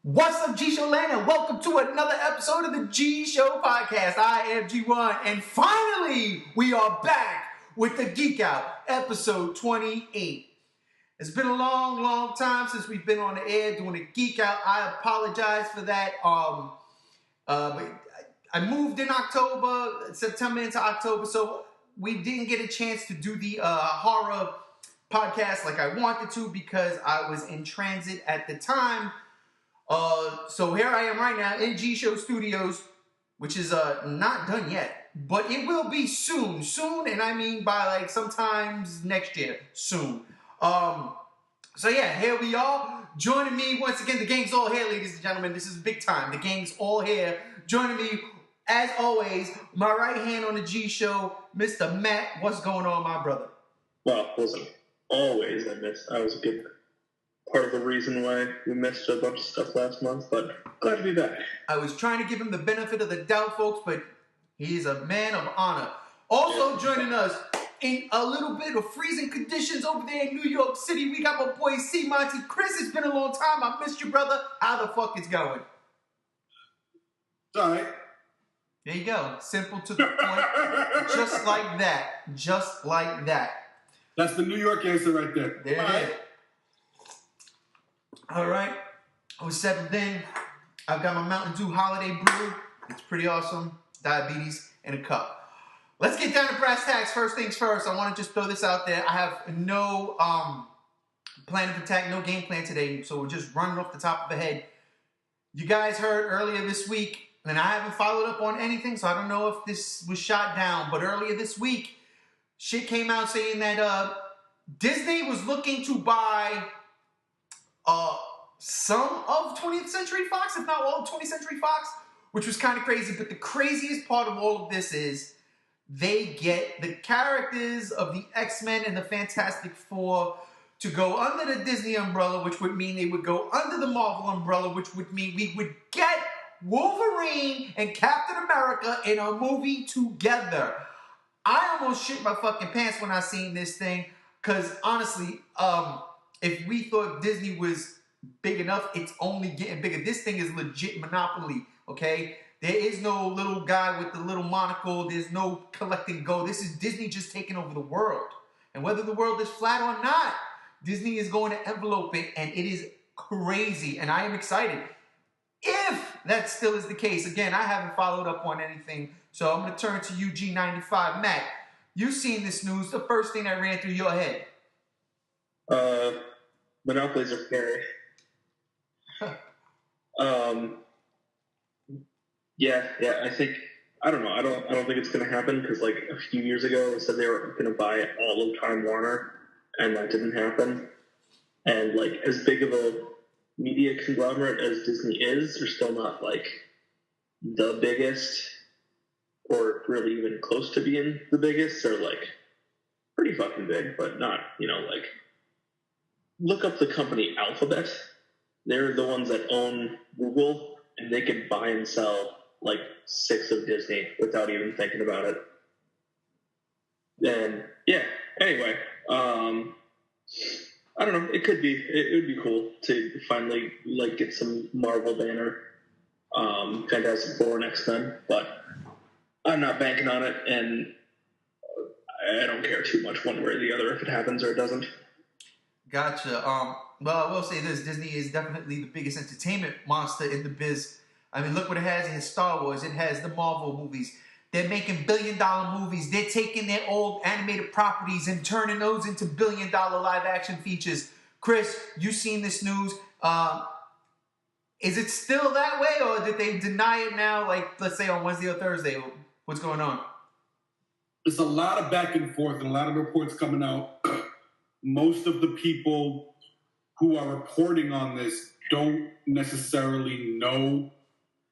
What's up, G Show Land, and welcome to another episode of the G Show Podcast. I am G1, and finally, we are back with the Geek Out, episode 28. It's been a long time since we've been on the air doing a Geek Out. I apologize for that. I moved in September into October, so we didn't get a chance to do the horror podcast like I wanted to because I was in transit at the time. So here I am right now in G Show Studios, which is not done yet, but it will be soon, and I mean by like sometimes next year, soon. So yeah, here we are. Joining me once again, the gang's all here, ladies and gentlemen. This is big time. The gang's all here. Joining me, as always, my right hand on the G Show, Mr. Matt. What's going on, my brother? Well, listen, always I was a good part of the reason why we missed a bunch of stuff last month, but glad to be back. I was trying to give him the benefit of the doubt, folks, but he's a man of honor. Also joining us in a little bit of freezing conditions over there in New York City, we got my boy C. Monty. Chris, it's been a long time. I missed you, brother. How the fuck it's going? All right. There you go. Simple to the point. Just like that. Just like that. That's the New York answer right there. There it is. All right, I was settled in. I've got my Mountain Dew Holiday Brew. It's pretty awesome. Diabetes in a cup. Let's get down to brass tacks. First things first, I want to just throw this out there. I have no plan of attack, no game plan today, so we're just running off the top of the head. You guys heard earlier this week, and I haven't followed up on anything, so I don't know if this was shot down, but earlier this week, shit came out saying that Disney was looking to buy some of 20th Century Fox, if not all of 20th Century Fox, which was kind of crazy. But the craziest part of all of this is they get the characters of the X-Men and the Fantastic Four to go under the Disney umbrella, which would mean they would go under the Marvel umbrella, which would mean we would get Wolverine and Captain America in a movie together. I almost shit my fucking pants when I seen this thing, because honestly, if we thought Disney was big enough, it's only getting bigger. This thing is legit monopoly, okay? There is no little guy with the little monocle. There's no collecting gold. This is Disney just taking over the world. And whether the world is flat or not, Disney is going to envelope it, and it is crazy. And I am excited. If that still is the case, again, I haven't followed up on anything, so I'm going to turn to you, G95. Matt, you've seen this news. The first thing that ran through your head. Monopolies are scary. I don't know. I don't think it's going to happen because like a few years ago they said they were going to buy all of Time Warner, and that didn't happen. And like as big of a media conglomerate as Disney is, they're still not like the biggest, or really even close to being the biggest. They're like pretty fucking big, but not like. Look up the company Alphabet. They're the ones that own Google, and they could buy and sell like 6 of Disney without even thinking about it. And yeah, anyway, I don't know. It would be cool to finally like get some Marvel banner, Fantastic Four and X-Men, but I'm not banking on it, and I don't care too much one way or the other if it happens or it doesn't. Gotcha. Well, I will say this. Disney is definitely the biggest entertainment monster in the biz. I mean, look what it has. It has Star Wars. It has the Marvel movies. They're making billion-dollar movies. They're taking their old animated properties and turning those into billion-dollar live-action features. Chris, you've seen this news. Is it still that way, or did they deny it now, like, let's say on Wednesday or Thursday? What's going on? There's a lot of back and forth and a lot of reports coming out. Most of the people who are reporting on this don't necessarily know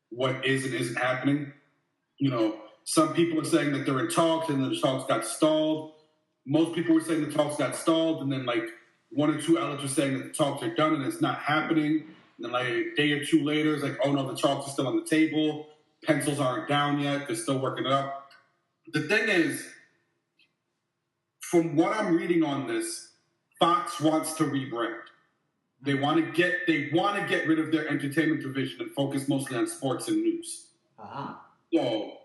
what is and isn't happening. Some people are saying that they're in talks and the talks got stalled. Most people were saying the talks got stalled, and then like 1 or 2 outlets are saying that the talks are done and it's not happening. And then like a day or 2 later, it's like, oh no, the talks are still on the table. Pencils aren't down yet. They're still working it up. The thing is, from what I'm reading on this, Fox wants to rebrand. They want to get rid of their entertainment division and focus mostly on sports and news. So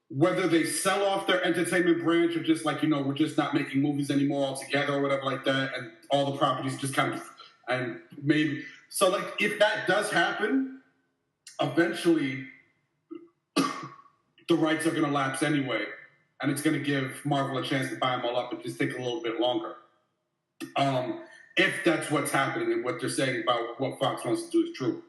whether they sell off their entertainment branch or just like, we're just not making movies anymore altogether or whatever like that, and all the properties just kind of, and maybe, so like if that does happen, eventually the rights are going to lapse anyway, and it's going to give Marvel a chance to buy them all up and just take a little bit longer. If that's what's happening and what they're saying about what Fox wants to do is true.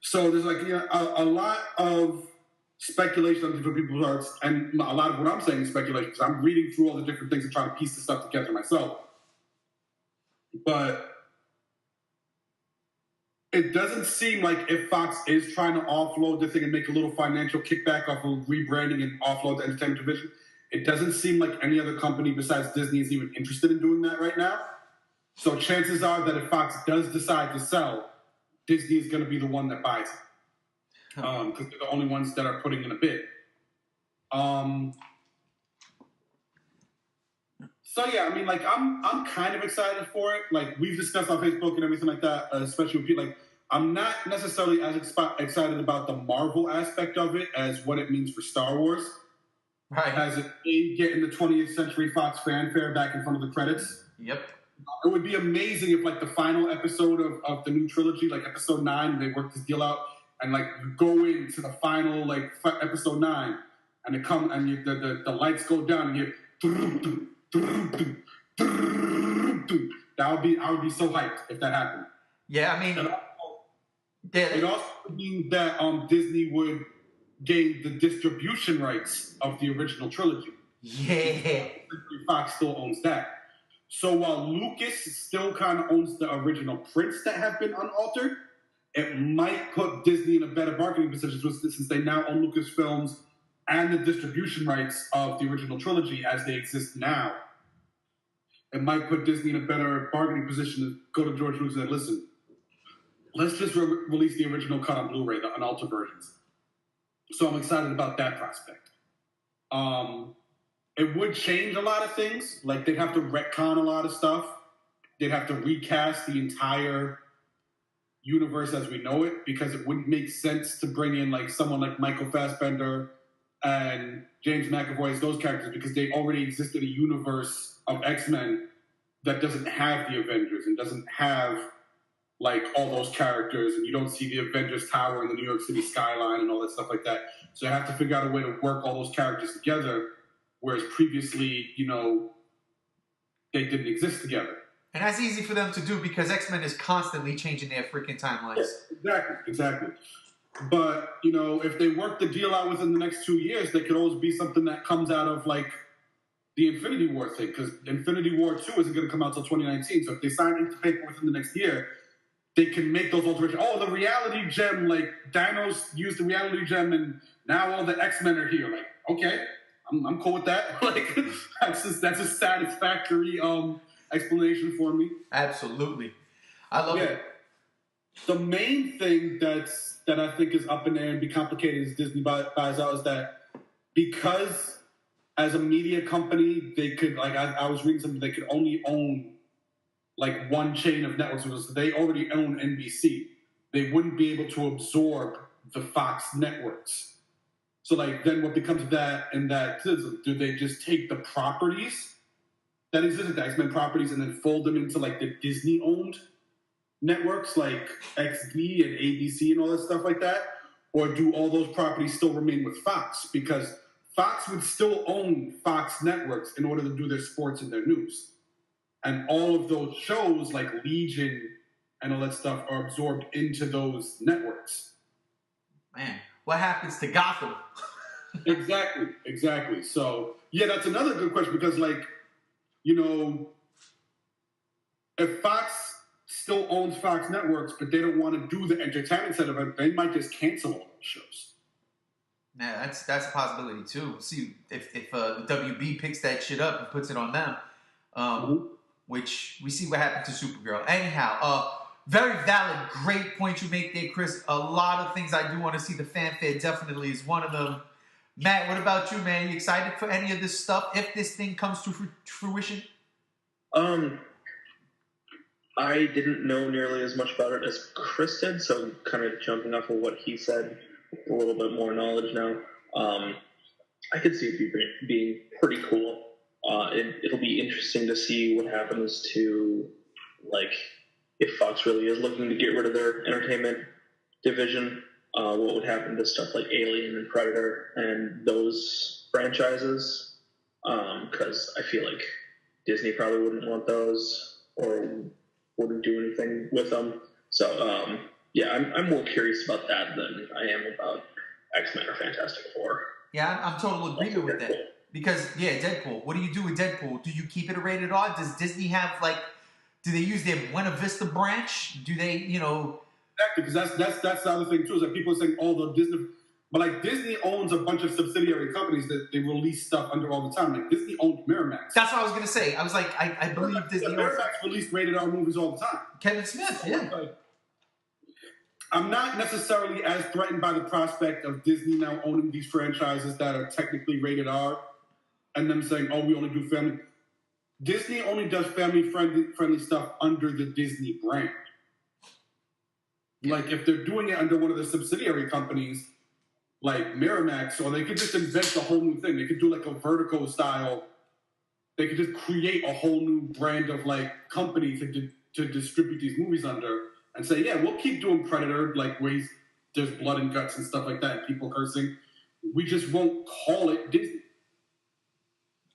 So there's like a lot of speculation on different people's parts, and a lot of what I'm saying is speculation because I'm reading through all the different things and trying to piece the stuff together myself. But it doesn't seem like if Fox is trying to offload the thing and make a little financial kickback off of rebranding and offload the entertainment division, it doesn't seem like any other company besides Disney is even interested in doing that right now. So chances are that if Fox does decide to sell, Disney is going to be the one that buys it. Because they're the only ones that are putting in a bid. So yeah, I mean, like I'm kind of excited for it. Like we've discussed on Facebook and everything like that, especially with people. Like I'm not necessarily as excited about the Marvel aspect of it as what it means for Star Wars. Right. As it getting the 20th Century Fox fanfare back in front of the credits. Yep. It would be amazing if like the final episode of the new trilogy, like episode 9, they work this deal out and like you go into the final like episode 9 and it come and the lights go down and you I would be so hyped if that happened. Yeah, I mean, it also would mean that Disney would gain the distribution rights of the original trilogy. Yeah. Fox still owns that. So while Lucas still kind of owns the original prints that have been unaltered, it might put Disney in a better bargaining position since they now own Lucasfilms and the distribution rights of the original trilogy as they exist now. It might put Disney in a better bargaining position to go to George Lucas and listen, let's just release the original cut on Blu-ray, the unaltered versions. So I'm excited about that prospect. It would change a lot of things. Like they'd have to retcon a lot of stuff. They'd have to recast the entire universe as we know it because it wouldn't make sense to bring in like someone like Michael Fassbender and James McAvoy as those characters because they already exist in a universe of X-Men that doesn't have the Avengers and doesn't have like all those characters, and you don't see the Avengers Tower and the New York City skyline and all that stuff like that. So I have to figure out a way to work all those characters together, whereas previously, they didn't exist together. And that's easy for them to do because X-Men is constantly changing their freaking timelines. Yeah, exactly. But, if they work the deal out within the next 2 years, there could always be something that comes out of, like, the Infinity War thing, because Infinity War 2 isn't going to come out until 2019. So if they sign into paper within the next year, they can make those alterations. Oh, the reality gem, like, Thanos used the reality gem, and now all the X-Men are here. Like, okay, I'm cool with that. Like, that's a satisfactory explanation for me. Absolutely. I love it. The main thing that I think is up in there and be complicated as Disney buys out is that because as a media company, they could, like, I was reading something, they could only own like one chain of networks. So they already own NBC. They wouldn't be able to absorb the Fox networks. So like then what becomes of that in that do they just take the properties that existed, the X-Men properties, and then fold them into like the Disney-owned networks like XD and ABC and all that stuff like that? Or do all those properties still remain with Fox? Because Fox would still own Fox networks in order to do their sports and their news. And all of those shows like Legion and all that stuff are absorbed into those networks. Man, what happens to Gotham? Exactly. So, yeah, that's another good question because, like, if Fox still owns Fox Networks, but they don't want to do the entertainment side of it, they might just cancel all those shows. Yeah, that's a possibility too. See if the WB picks that shit up and puts it on them, which we see what happened to Supergirl. Anyhow, very valid, great point you make there, Chris. A lot of things I do want to see. The fanfare definitely is one of them. Matt, what about you, man? You excited for any of this stuff if this thing comes to fruition? Um, I didn't know nearly as much about it as Chris did, so kind of jumping off of what he said, a little bit more knowledge now. I could see it being pretty cool. It'll be interesting to see what happens to, like, if Fox really is looking to get rid of their entertainment division, what would happen to stuff like Alien and Predator and those franchises, because I feel like Disney probably wouldn't want those or wouldn't do anything with them. So, yeah, I'm more curious about that than I am about X-Men or Fantastic Four. Yeah, I'm total agreement with that. Because, yeah, Deadpool. What do you do with Deadpool? Do you keep it a rated R? Does Disney have, like, do they use their Buena Vista branch? Do they, Exactly, because that's the other thing, too, is that people are saying, the Disney... But, like, Disney owns a bunch of subsidiary companies that they release stuff under all the time. Like, Disney owns Miramax. That's what I was going to say. I was like, I believe Disney owns... Miramax released rated R movies all the time. Kevin Smith, yeah. I'm not necessarily as threatened by the prospect of Disney now owning these franchises that are technically rated R and them saying, we only do family. Disney only does family-friendly stuff under the Disney brand. Like, if they're doing it under one of the subsidiary companies, like Miramax, or they could just invent a whole new thing. They could do, like, a Vertigo style. They could just create a whole new brand of, like, company to distribute these movies under. And say, yeah, we'll keep doing Predator, like where there's blood and guts and stuff like that, and people cursing. We just won't call it Disney.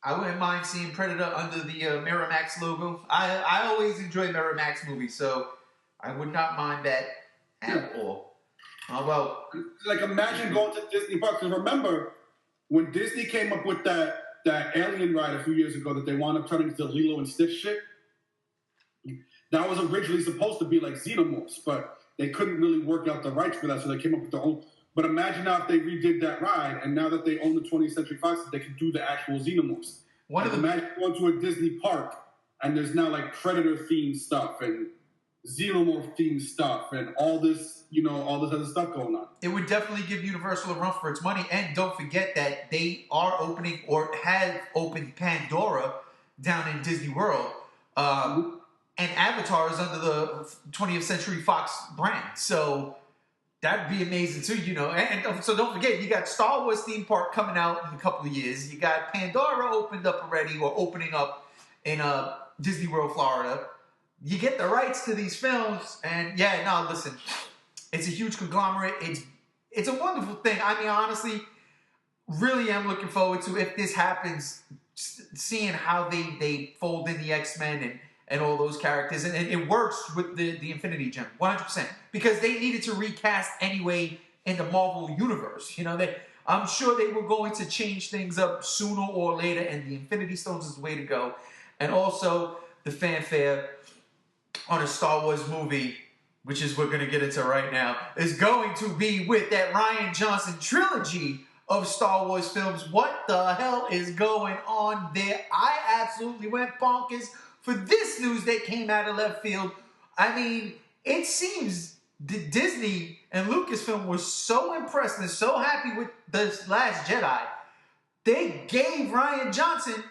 I wouldn't mind seeing Predator under the Miramax logo. I always enjoy Miramax movies, so I would not mind that at all. Oh, well. Like, imagine going to Disney Park. Because remember, when Disney came up with that Alien ride a few years ago that they wound up turning into Lilo and Stitch shit, that was originally supposed to be like Xenomorphs, but they couldn't really work out the rights for that, so they came up with their own. But imagine now if they redid that ride, and now that they own the 20th Century Fox, they can do the actual Xenomorphs. Imagine going to a Disney park, and there's now like Predator-themed stuff, and Xenomorph-themed stuff, and all this other stuff going on. It would definitely give Universal a run for its money, and don't forget that they are opening, or have opened Pandora down in Disney World. And Avatar is under the 20th Century Fox brand. So that'd be amazing too, And so don't forget, you got Star Wars theme park coming out in a couple of years. You got Pandora opened up already, or opening up in Disney World, Florida. You get the rights to these films, and listen, it's a huge conglomerate. It's a wonderful thing. I mean, honestly, really am looking forward to, if this happens, seeing how they fold in the X-Men and all those characters. And it works with the Infinity Gem, 100%. Because they needed to recast anyway in the Marvel Universe. I'm sure they were going to change things up sooner or later, and the Infinity Stones is the way to go. And also, the fanfare on a Star Wars movie, which is what we're going to get into right now, is going to be with that Rian Johnson trilogy of Star Wars films. What the hell is going on there? I absolutely went bonkers for this news that came out of left field. I mean, it seems that Disney and Lucasfilm were so impressed and so happy with The Last Jedi, they gave Rian Johnson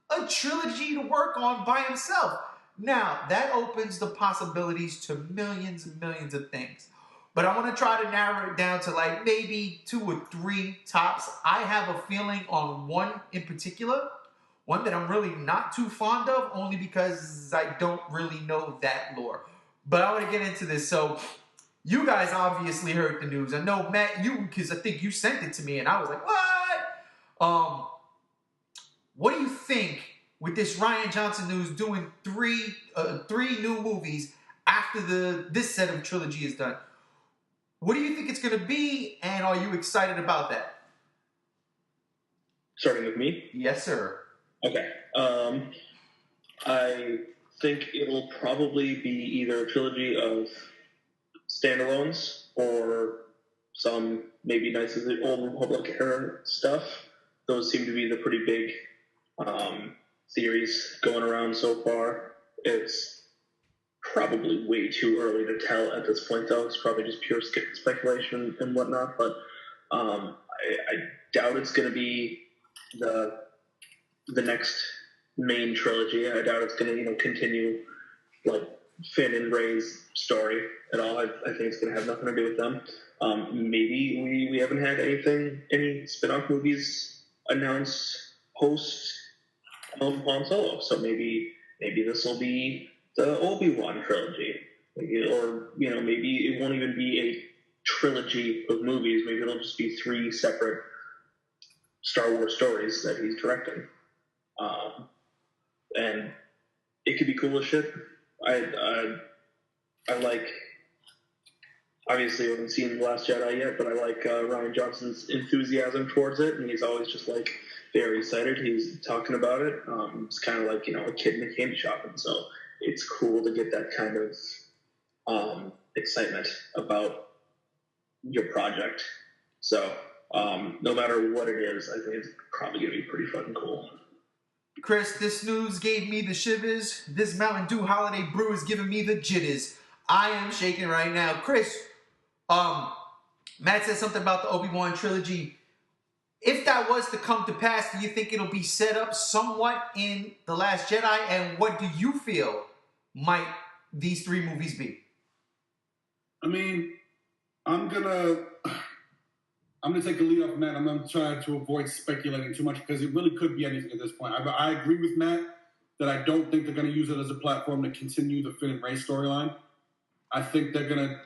a trilogy to work on by himself. Now, that opens the possibilities to millions and millions of things. But I want to try to narrow it down to like maybe 2 or 3 tops. I have a feeling on one in particular. One that I'm really not too fond of, only because I don't really know that lore. But I want to get into this. So, you guys obviously heard the news. I know, Matt, because I think you sent it to me, and I was like, what? What do you think with this Rian Johnson news doing 3 new movies after this set of trilogy is done? What do you think it's going to be, and are you excited about that? Starting with me? Yes, sir. Okay. I think it'll probably be either a trilogy of standalones or some maybe Knights of the Old Republic era stuff. Those seem to be the pretty big theories going around so far. It's probably way too early to tell at this point, though. It's probably just pure speculation and whatnot, but I doubt it's going to be the next main trilogy. I doubt it's going to continue like Finn and Rey's story at all. I think it's going to have nothing to do with them. Maybe we haven't had any spin-off movies announced post Han Solo, so maybe this will be the Obi-Wan trilogy, or maybe it won't even be a trilogy of movies. Maybe it'll just be 3 separate Star Wars stories that he's directing, and it could be cool as shit. I like. Obviously, I haven't seen The Last Jedi yet, but I like Rian Johnson's enthusiasm towards it, and he's always just like very excited. He's talking about it. It's kind of like a kid in a candy shop, and so it's cool to get that kind of excitement about your project. So no matter what it is, I think it's probably gonna be pretty fucking cool. Chris, this news gave me the shivers. This Mountain Dew holiday brew is giving me the jitters. I am shaking right now. Chris, Matt said something about the Obi-Wan trilogy. If that was to come to pass, do you think it'll be set up somewhat in The Last Jedi? And what do you feel might these 3 movies be? I mean, I'm gonna take a lead off Matt. I'm gonna try to avoid speculating too much because it really could be anything at this point. I agree with Matt that I don't think they're gonna use it as a platform to continue the Finn and Rey storyline. I think they're gonna,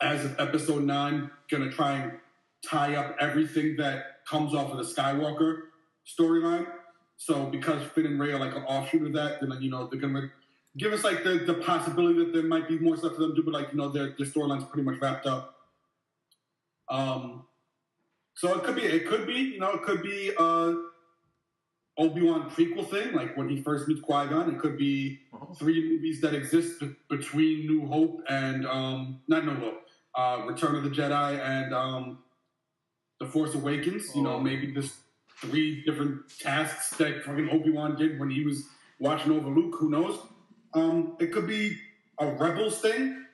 as of Episode 9, gonna try and tie up everything that comes off of the Skywalker storyline. So because Finn and Rey are like an offshoot of that, then they're gonna give us like the possibility that there might be more stuff for them to do, but their storyline's pretty much wrapped up. So it could be Obi-Wan prequel thing, like when he first meets Qui-Gon. It could be 3 movies that exist between New Hope and not New Hope, Return of the Jedi and The Force Awakens. Maybe just 3 different tasks that fucking Obi-Wan did when he was watching over Luke. Who knows? It could be a Rebels thing.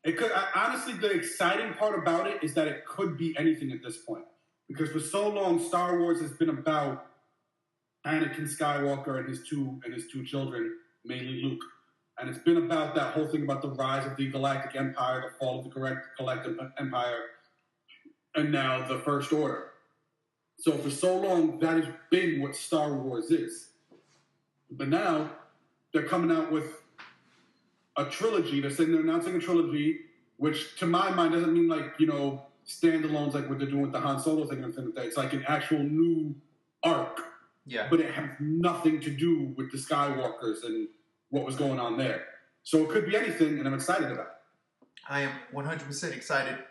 It could. Honestly, the exciting part about it is that it could be anything at this point. Because for so long, Star Wars has been about Anakin Skywalker and his two children, mainly Luke. And it's been about that whole thing about the rise of the Galactic Empire, the fall of the Galactic Empire, and now the First Order. So for so long, that has been what Star Wars is. But now, they're coming out with a trilogy. They're saying they're announcing a trilogy, which to my mind doesn't mean standalones like what they're doing with the Han Solo thing and things like that. It's like an actual new arc. Yeah. But it has nothing to do with the Skywalkers and what was going on there. So it could be anything, and I'm excited about it. I am 100% excited.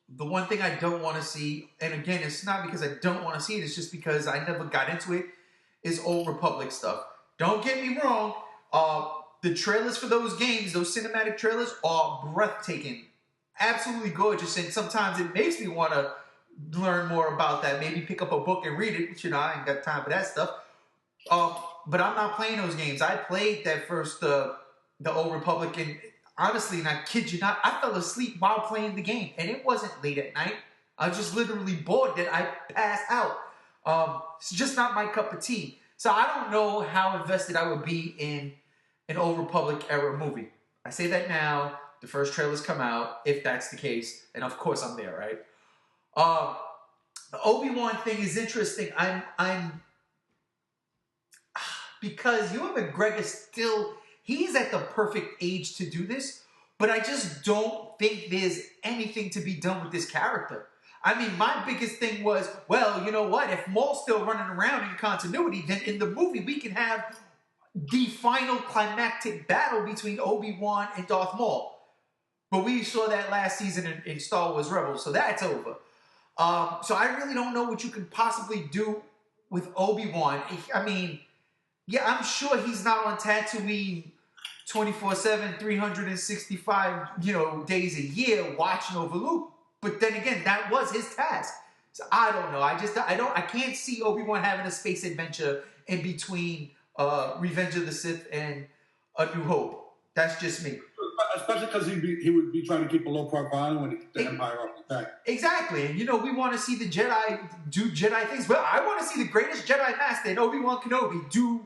The one thing I don't want to see, and again, it's not because I don't want to see it, it's just because I never got into it, is Old Republic stuff. Don't get me wrong, the trailers for those games, those cinematic trailers, are breathtaking. Absolutely gorgeous, and sometimes it makes me want to learn more about that. Maybe pick up a book and read it, which, I ain't got time for that stuff. But I'm not playing those games. I played that first, the Old Republic, and honestly, and I kid you not, I fell asleep while playing the game, and it wasn't late at night. I was just literally bored that I passed out. It's just not my cup of tea. So I don't know how invested I would be in an Old Republic era movie. I say that now. The first trailers come out, if that's the case, and of course I'm there, right? The Obi-Wan thing is interesting. I'm because Ewan McGregor he's at the perfect age to do this, but I just don't think there's anything to be done with this character. I mean, my biggest thing was, well, you know what? If Maul's still running around in continuity, then in the movie we can have the final climactic battle between Obi-Wan and Darth Maul. But we saw that last season in Star Wars Rebels, so that's over. So I really don't know what you can possibly do with Obi-Wan. I mean, yeah, I'm sure he's not on Tatooine 24/7, 365, days a year watching over Luke. But then again, that was his task. So I don't know. I can't see Obi-Wan having a space adventure in between Revenge of the Sith and A New Hope. That's just me. especially because he would be trying to keep a low profile when the Empire off his back. Exactly, and we want to see the Jedi do Jedi things. Well, I want to see the greatest Jedi Master, and Obi-Wan Kenobi, do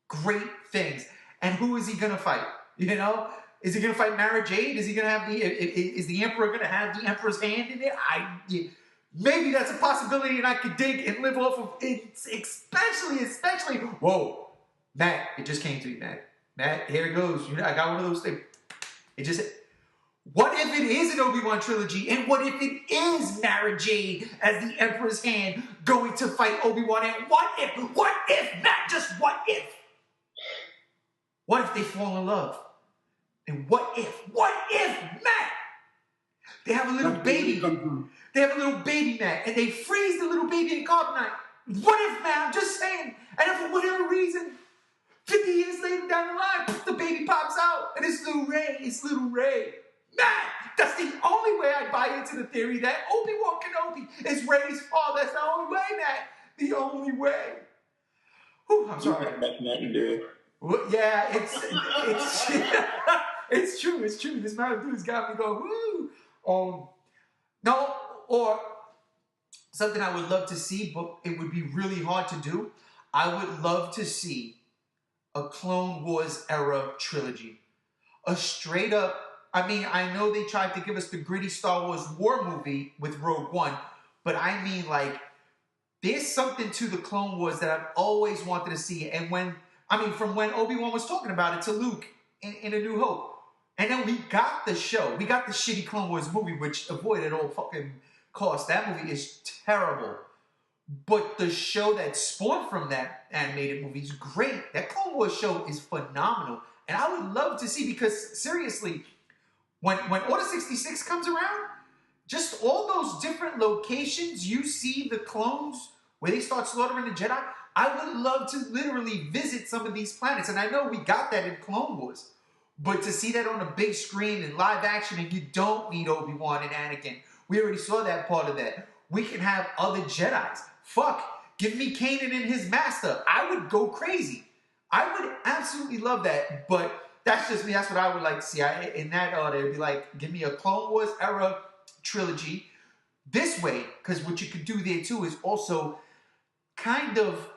great things. And who is he gonna fight? Is he gonna fight Mara Jade? Is he gonna have is the Emperor gonna have the Emperor's hand in it? Maybe that's a possibility, and I could dig and live off of it. Especially. Whoa, Matt! It just came to me, Matt. Matt, here it goes. I got one of those things. What if it is an Obi-Wan trilogy? And what if it is Mara Jade as the Emperor's hand going to fight Obi-Wan? And what if, Matt, just what if? What if they fall in love? And what if, Matt? They have a little baby. They have a little baby, Matt, and they freeze the little baby in carbonite. What if, Matt? I'm just saying. And if for whatever reason, 50 years later down the line, the baby pops out, and it's little Ray. Matt, that's the only way I buy into the theory that Obi-Wan Kenobi is Rey's father. That's the only way, Matt. The only way. Whew, I'm sorry. Well, yeah, it's true. This Mountain Dew's got me going, woo. No, or something I would love to see, but it would be really hard to do. I would love to see a Clone Wars era trilogy. A straight up, I know they tried to give us the gritty Star Wars war movie with Rogue One, but there's something to the Clone Wars that I've always wanted to see. And from when Obi-Wan was talking about it to Luke in A New Hope. And then we got the show. We got the shitty Clone Wars movie, which avoided all fucking cost. That movie is terrible. But the show that spawned from that animated movie is great. That Clone Wars show is phenomenal. And I would love to see, because seriously, when Order 66 comes around, just all those different locations you see the clones where they start slaughtering the Jedi, I would love to literally visit some of these planets. And I know we got that in Clone Wars. But to see that on a big screen in live action, and you don't need Obi-Wan and Anakin. We already saw that part of that. We can have other Jedis. Fuck, give me Kanan and his master. I would go crazy. I would absolutely love that. But that's just me. That's what I would like to see. In that order, it'd be like, give me a Clone Wars era trilogy this way. Because what you could do there too is also kind of,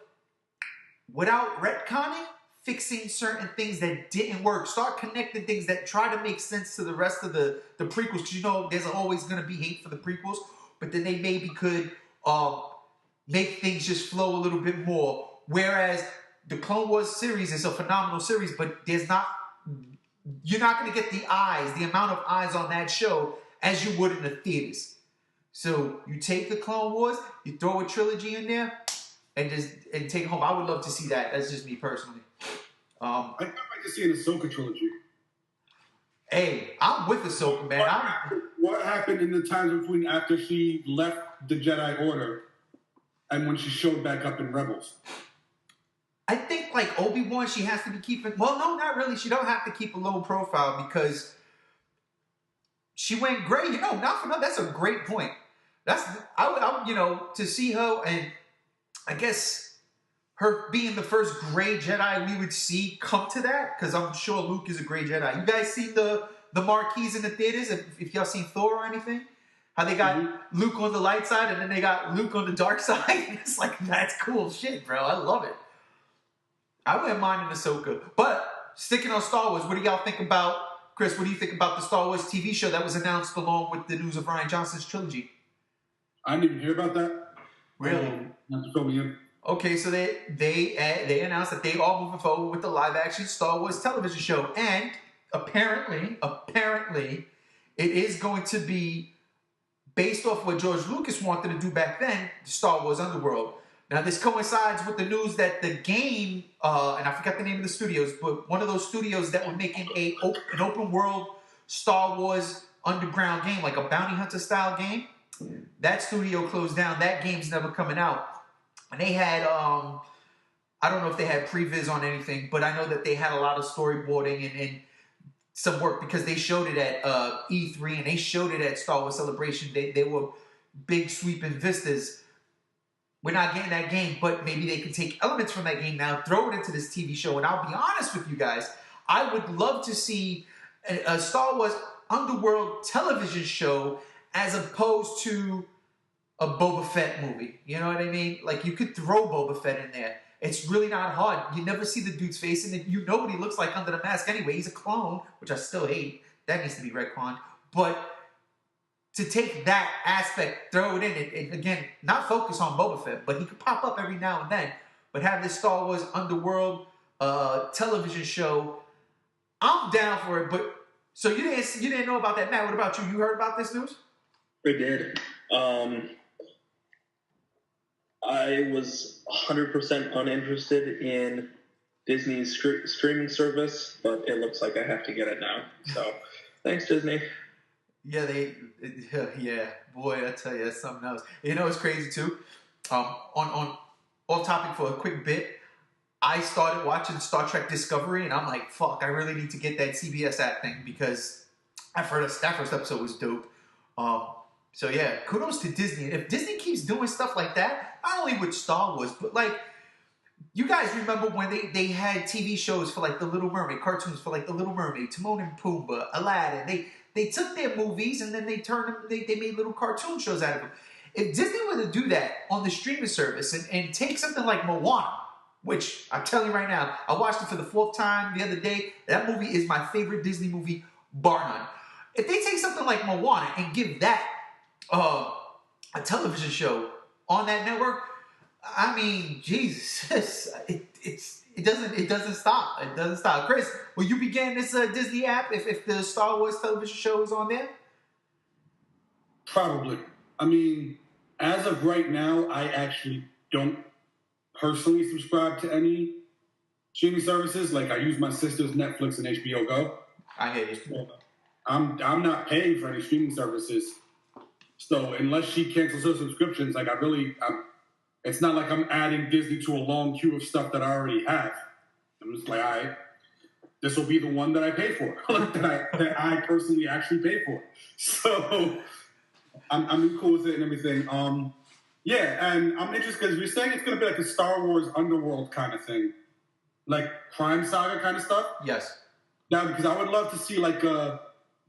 without retconning, fixing certain things that didn't work. Start connecting things that try to make sense to the rest of the prequels. Because there's always going to be hate for the prequels. But then they maybe could make things just flow a little bit more. Whereas the Clone Wars series is a phenomenal series, but you're not going to get the amount of eyes on that show as you would in the theaters. So you take the Clone Wars, you throw a trilogy in there, and take it home. I would love to see that. That's just me personally. I'd like to see an Ahsoka trilogy. Hey, I'm with Ahsoka, man. What happened in the times between after she left the Jedi Order and when she showed back up in Rebels? I think like Obi-Wan, she has to be keeping. Well, no, not really. She don't have to keep a low profile because she went gray. Not for nothing. That's a great point. To see her, and I guess her being the first gray Jedi we would see come to that, because I'm sure Luke is a gray Jedi. You guys see the marquees in the theaters? If y'all seen Thor or anything? How they got Luke on the light side and then they got Luke on the dark side? It's like, that's cool shit, bro. I love it. I wouldn't mind an Ahsoka. But sticking on Star Wars, what do y'all think about, Chris, what do you think about the Star Wars TV show that was announced along with the news of Rian Johnson's trilogy? I didn't even hear about that. Really? Not to fill me in. Okay, so they announced that they are moving forward with the live-action Star Wars television show. And apparently, it is going to be based off what George Lucas wanted to do back then, Star Wars Underworld. Now, this coincides with the news that the game, and I forgot the name of the studios, but one of those studios that were making an open-world Star Wars underground game, like a bounty hunter-style game, that studio closed down. That game's never coming out. And they had, I don't know if they had previs on anything, but I know that they had a lot of storyboarding and some work because they showed it at E3 and they showed it at Star Wars Celebration. They were big sweeping vistas. We're not getting that game, but maybe they can take elements from that game now, throw it into this TV show. And I'll be honest with you guys, I would love to see a Star Wars Underworld television show as opposed to a Boba Fett movie. You know what I mean? Like, you could throw Boba Fett in there. It's really not hard. You never see the dude's face, and you know what he looks like under the mask anyway. He's a clone, which I still hate. That needs to be retconned. But to take that aspect, throw it in, and again, not focus on Boba Fett, but he could pop up every now and then. But have this Star Wars Underworld television show, I'm down for it. But so you didn't know about that, Matt? What about you? You heard about this news? I did. I was 100% uninterested in Disney's streaming service, but it looks like I have to get it now. So, thanks, Disney. Yeah, boy, I tell you, that's something else. You know, it's crazy too. On off topic for a quick bit, I started watching Star Trek Discovery, and I'm like, fuck, I really need to get that CBS app thing because that first episode was dope. So yeah, kudos to Disney. If Disney keeps doing stuff like that, not only with Star Wars, but like, you guys remember when they had TV shows for like The Little Mermaid, cartoons for like The Little Mermaid, Timon and Pumbaa, Aladdin. They took their movies and then they turned them, they made little cartoon shows out of them. If Disney were to do that on the streaming service and take something like Moana, which I'm telling you right now, I watched it for the 4th time the other day. That movie is my favorite Disney movie, bar none. If they take something like Moana and give that a television show on that network, I mean, Jesus, it doesn't stop. It doesn't stop. Chris, will you be getting this Disney app if the Star Wars television show is on there? Probably. I mean, as of right now, I actually don't personally subscribe to any streaming services. Like, I use my sister's Netflix and HBO Go. I hear you. I'm not paying for any streaming services. So unless she cancels her subscriptions, like it's not like I'm adding Disney to a long queue of stuff that I already have. I'm just like, all right, this will be the one that I pay for, that I personally actually pay for. So I'm cool with it and everything. Yeah, and I'm interested because you're saying it's going to be like a Star Wars Underworld kind of thing, like Crime Saga kind of stuff. Yes. Now, because I would love to see like a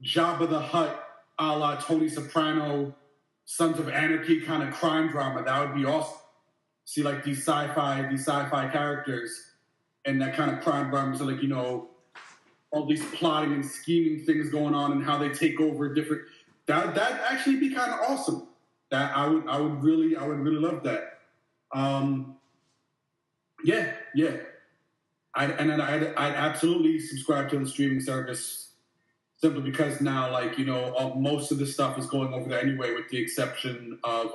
Jabba the Hutt a la Tony Soprano, Sons of Anarchy kind of crime drama. That would be awesome. See like these sci-fi characters and that kind of crime drama. So like, you know, all these plotting and scheming things going on and how they take over different. That actually be kind of awesome. That I would really love that. Yeah. I'd absolutely subscribe to the streaming service simply because now, like, you know, most of the stuff is going over there anyway, with the exception of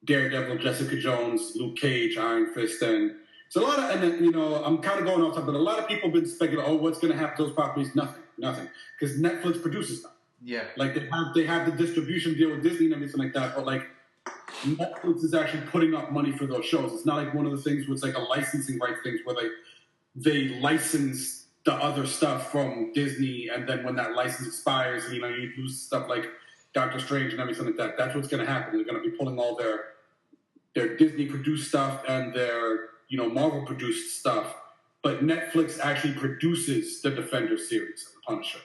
Daredevil, Jessica Jones, Luke Cage, Iron Fist, and so a lot of, and then, you know, I'm kind of going off top, but a lot of people have been speculating, what's going to happen to those properties? Nothing, because Netflix produces them. Yeah, like they have the distribution deal with Disney and everything like that, but like Netflix is actually putting up money for those shows. It's not like one of the things where it's like a licensing rights things where they license the other stuff from Disney, and then when that license expires, you know, you lose stuff like Doctor Strange and everything like that. That's what's going to happen. They're going to be pulling all their Disney produced stuff and their, you know, Marvel produced stuff, but Netflix actually produces the Defender series of the Punisher,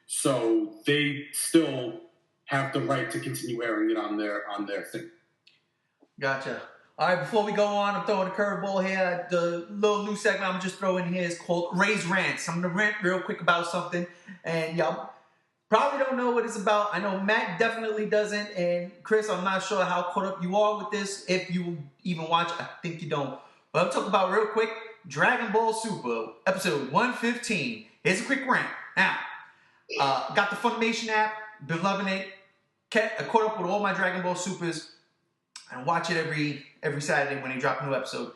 so they still have the right to continue airing it on their thing. Gotcha. All right, before we go on, I'm throwing a curveball here. The little new segment I'm just throwing here is called Ray's Rants. I'm going to rant real quick about something, and y'all probably don't know what it's about. I know Matt definitely doesn't, and Chris, I'm not sure how caught up you are with this, if you even watch. I think you don't. But I'll talk about real quick, Dragon Ball Super, episode 115. Here's a quick rant. Now, got the Funimation app, been loving it. I caught up with all my Dragon Ball Supers. I watch it every Saturday when they drop a new episode.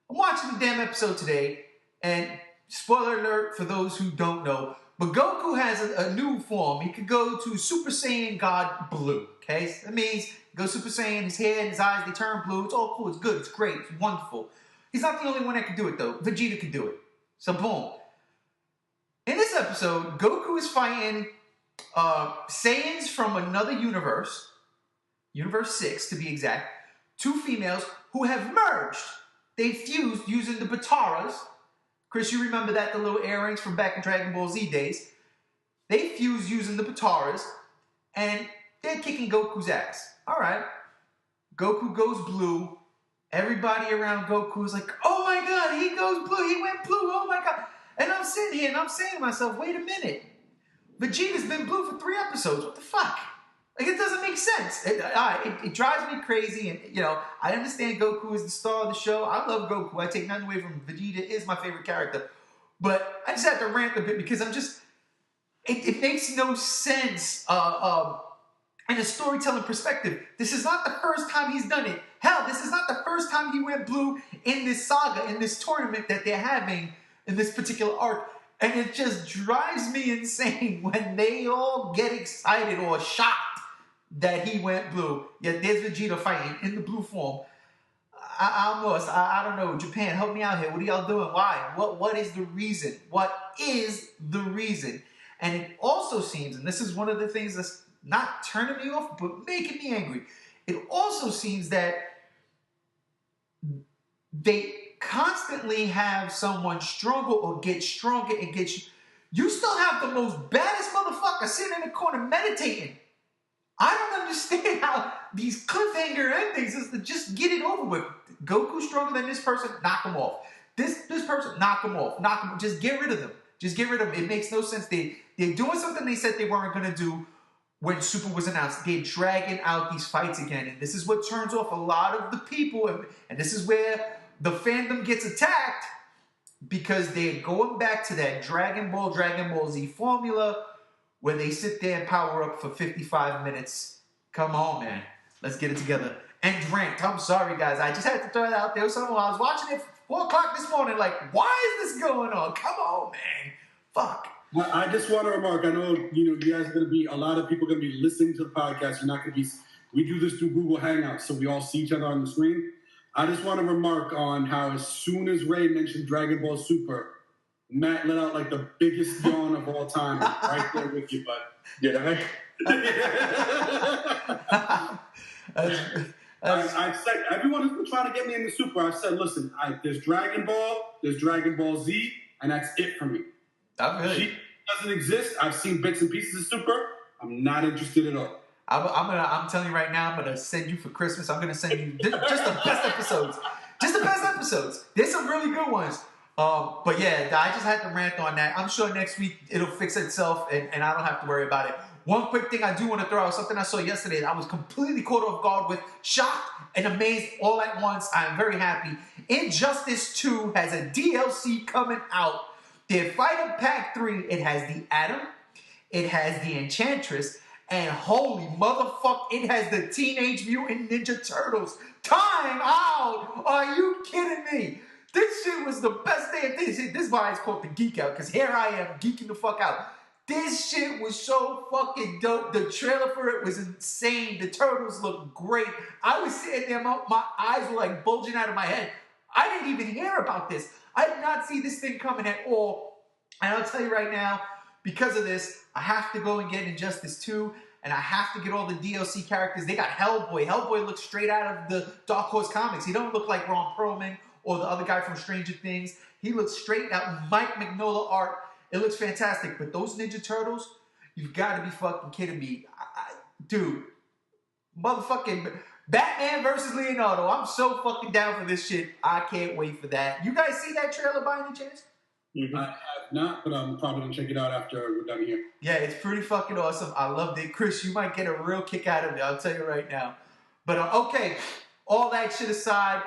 I'm watching the damn episode today, and spoiler alert for those who don't know, but Goku has a new form. He could go to Super Saiyan God Blue, okay? That means he goes Super Saiyan, his hair and his eyes, they turn blue. It's all cool, it's good, it's great, it's wonderful. He's not the only one that can do it, though. Vegeta can do it. So boom. In this episode, Goku is fighting Saiyans from another universe, Universe 6 to be exact, 2 females who have merged. They fused using the Bataras Chris, you remember that, the little earrings from back in Dragon Ball Z days. They fuse using the Pataras, and they're kicking Goku's ass. All right. Goku goes blue. Everybody around Goku is like, oh my God, he goes blue. He went blue. Oh my God. And I'm sitting here and I'm saying to myself, wait a minute. Vegeta's been blue for 3 episodes. What the fuck? Like, it doesn't make sense. It drives me crazy. And, you know, I understand Goku is the star of the show. I love Goku. I take nothing away from him. Vegeta is my favorite character. But I just have to rant a bit because I'm just... It makes no sense in a storytelling perspective. This is not the first time he's done it. Hell, this is not the first time he went blue in this saga, in this tournament that they're having in this particular arc. And it just drives me insane when they all get excited or shocked that he went blue. Yet there's Vegeta fighting in the blue form. I'm lost. I don't know. Japan, help me out here. What are y'all doing? Why? What is the reason? What is the reason? And it also seems, and this is one of the things that's not turning me off, but making me angry. It also seems that they constantly have someone struggle or get stronger and get... You still have the most baddest motherfucker sitting in the corner meditating. I don't understand how these cliffhanger endings is to just get it over with. Goku's stronger than this person, knock him off. This person, knock him off. Knock him. Just get rid of them. Just get rid of them. It makes no sense. They're doing something they said they weren't going to do when Super was announced. They're dragging out these fights again. And this is what turns off a lot of the people. And this is where the fandom gets attacked, because they're going back to that Dragon Ball Z formula where they sit there and power up for 55 minutes. Come on, man. Let's get it together. And Rant. I'm sorry, guys. I just had to throw it out there. I was watching it 4 o'clock this morning, like, why is this going on? Come on, man. Fuck. Well, I just want to remark, I know, you guys are going to be, a lot of people are going to be listening to the podcast. You're not going to be, we do this through Google Hangouts, so we all see each other on the screen. I just want to remark on how as soon as Ray mentioned Dragon Ball Super, Matt let out like the biggest yawn of all time. Right there with you, bud. Did I? I said, everyone who's been trying to get me into Super, I said, listen, there's Dragon Ball, there's Dragon Ball Z, and that's it for me. She doesn't exist. I've seen bits and pieces of Super. I'm not interested at all. I'm telling you right now, I'm gonna send you for Christmas. I'm gonna send you just the best episodes. Just the best episodes. There's some really good ones. But yeah, I just had to rant on that. I'm sure next week it'll fix itself and I don't have to worry about it. One quick thing I do want to throw out, something I saw yesterday that I was completely caught off guard with, shocked and amazed all at once. I am very happy. Injustice 2 has a DLC coming out. Their Fighter Pack 3, it has the Atom, it has the Enchantress, and holy motherfucker, it has the Teenage Mutant Ninja Turtles. Time out! Are you kidding me? This shit was the best day of this. This is why it's called the Geek Out, because here I am geeking the fuck out. This shit was so fucking dope. The trailer for it was insane. The turtles looked great. I was sitting there, my eyes were like bulging out of my head. I didn't even hear about this. I did not see this thing coming at all. And I'll tell you right now, because of this, I have to go and get Injustice 2, and I have to get all the DLC characters. They got Hellboy. Hellboy looks straight out of the Dark Horse comics. He don't look like Ron Perlman or the other guy from Stranger Things. He looks straight out Mike Mignola art. It looks fantastic. But those Ninja Turtles, you've got to be fucking kidding me. Dude, motherfucking Batman versus Leonardo. I'm so fucking down for this shit. I can't wait for that. You guys see that trailer by any chance? Mm-hmm. I have not, but I'm probably going to check it out after we're done here. Yeah, it's pretty fucking awesome. I loved it. Chris, you might get a real kick out of it. I'll tell you right now. But okay, all that shit aside,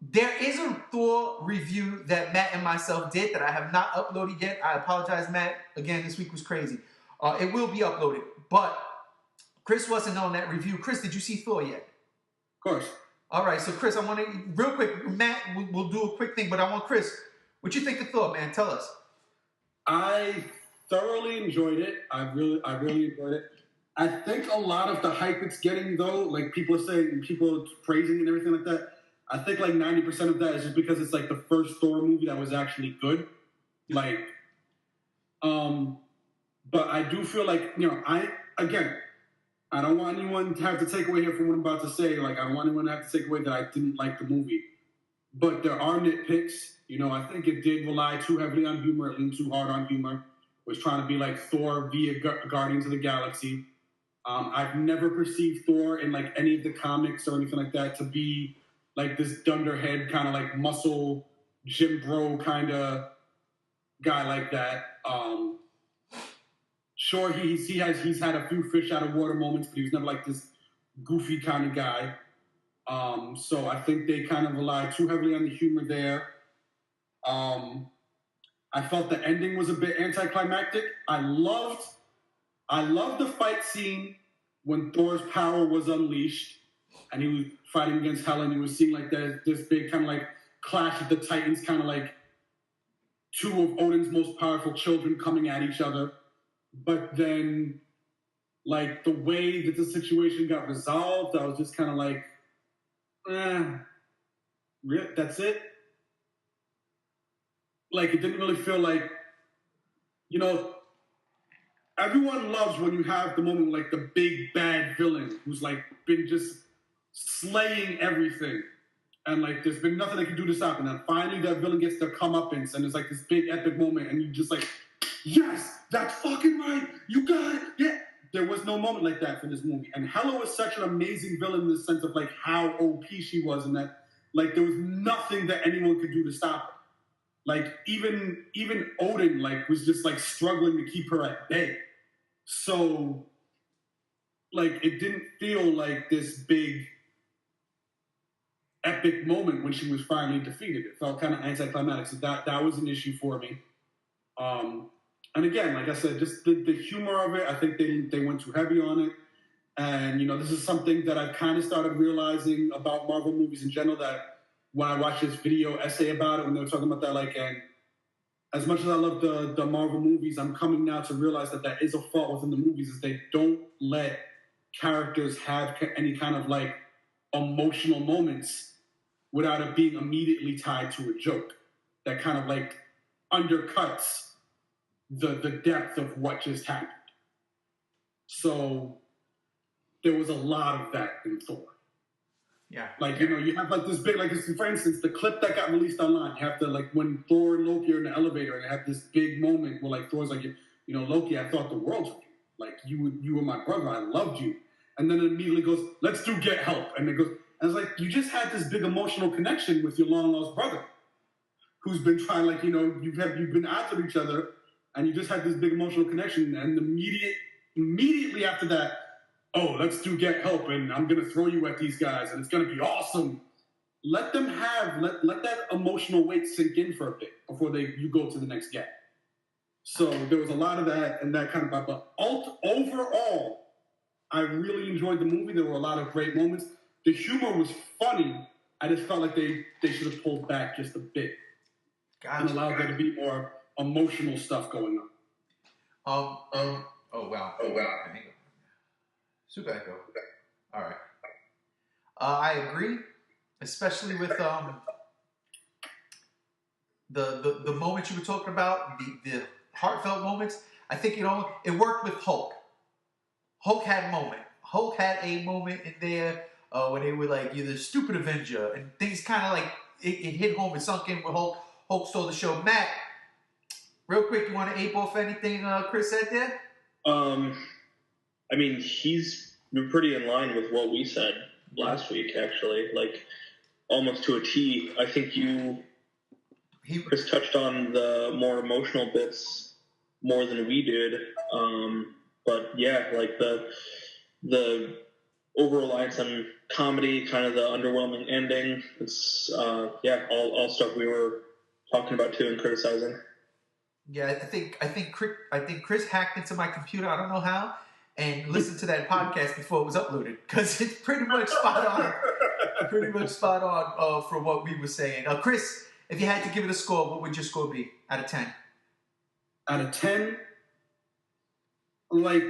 there is a Thor review that Matt and myself did that I have not uploaded yet. I apologize, Matt. Again, this week was crazy. It will be uploaded, but Chris wasn't on that review. Chris, did you see Thor yet? Of course. All right, so Chris, I want to, real quick, Matt, we'll do a quick thing, but I want Chris, what you think of Thor, man? Tell us. I thoroughly enjoyed it. I really enjoyed it. I think a lot of the hype it's getting, though, like people are saying, people praising and everything like that, I think like 90% of that is just because it's like the first Thor movie that was actually good. Like, but I do feel like, I don't want anyone to have to take away here from what I'm about to say. Like, I don't want anyone to have to take away that I didn't like the movie. but there are nitpicks. You know, I think it did rely too heavily on humor. It leaned too hard on humor. It was trying to be like Thor via Guardians of the Galaxy. I've never perceived Thor in like any of the comics or anything like that to be like this dunderhead kind of like muscle Jim Bro kind of guy like that. Sure, he's had a few fish out of water moments, but he was never like this goofy kind of guy. So I think they kind of relied too heavily on the humor there. I felt the ending was a bit anticlimactic. I loved the fight scene when Thor's power was unleashed and he was fighting against Hela, and you were seeing like this big kind of like clash of the Titans, kind of like two of Odin's most powerful children coming at each other. But then, like, the way that the situation got resolved, I was just kind of like, that's it? Like, it didn't really feel like, you know, everyone loves when you have the moment with, like, the big bad villain who's, like, been just slaying everything. And, like, there's been nothing they can do to stop it. And then finally that villain gets their comeuppance, and there's, like, this big epic moment, and you just, like, yes, that's fucking right. You got it. Yeah. There was no moment like that for this movie. And Hela was such an amazing villain in the sense of, like, how OP she was, and that, like, there was nothing that anyone could do to stop her. Like, even Odin, like, was just, like, struggling to keep her at bay. So, like, it didn't feel like this big epic moment when she was finally defeated. It felt kind of anticlimactic. So that was an issue for me. And again, like I said, just the humor of it, I think they went too heavy on it. And, you know, this is something that I've kind of started realizing about Marvel movies in general, that when I watched this video essay about it, when they were talking about that, like, and as much as I love the Marvel movies, I'm coming now to realize that is a fault within the movies, is they don't let characters have any kind of, like, emotional moments without it being immediately tied to a joke that kind of, like, undercuts the depth of what just happened. So there was a lot of that in Thor. Yeah. Like, you know, you have, like, this big, like, for instance, the clip that got released online, you have to, like, when Thor and Loki are in the elevator, and they have this big moment where, like, Thor's like, you know, Loki, I thought the world of you. Like, you were my brother. I loved you. And then it immediately goes, let's do Get Help. And it goes, and it's like, you just had this big emotional connection with your long-lost brother who's been trying, like, you know, you've been after each other, and you just had this big emotional connection, and immediately after that, oh, let's do Get Help, and I'm going to throw you at these guys, and it's going to be awesome. Let them let that emotional weight sink in for a bit before you go to the next gap. So there was a lot of that and that kind of, but overall, I really enjoyed the movie. There were a lot of great moments. The humor was funny. I just felt like they should have pulled back just a bit and allowed there to be more emotional stuff going on. Oh wow. Super echo. All right. I agree, especially with the moments you were talking about, the heartfelt moments. I think it worked with Hulk. Hulk had a moment. Hulk had a moment in there when they were like, you're the stupid Avenger, and things kind of like it hit home and sunk in with Hulk. Hulk stole the show. Matt, real quick, you want to ape off anything Chris said there? I mean, he's pretty in line with what we said last week, actually. Like, almost to a T. I think Chris touched on the more emotional bits more than we did. But yeah, like the over-reliance on comedy, kind of the underwhelming ending. It's all stuff we were talking about too and criticizing. Yeah, I think Chris hacked into my computer. I don't know how, and listened to that podcast before it was uploaded, because it's pretty much spot on. For what we were saying. Chris, if you had to give it a score, what would your score be out of 10? Out of 10, like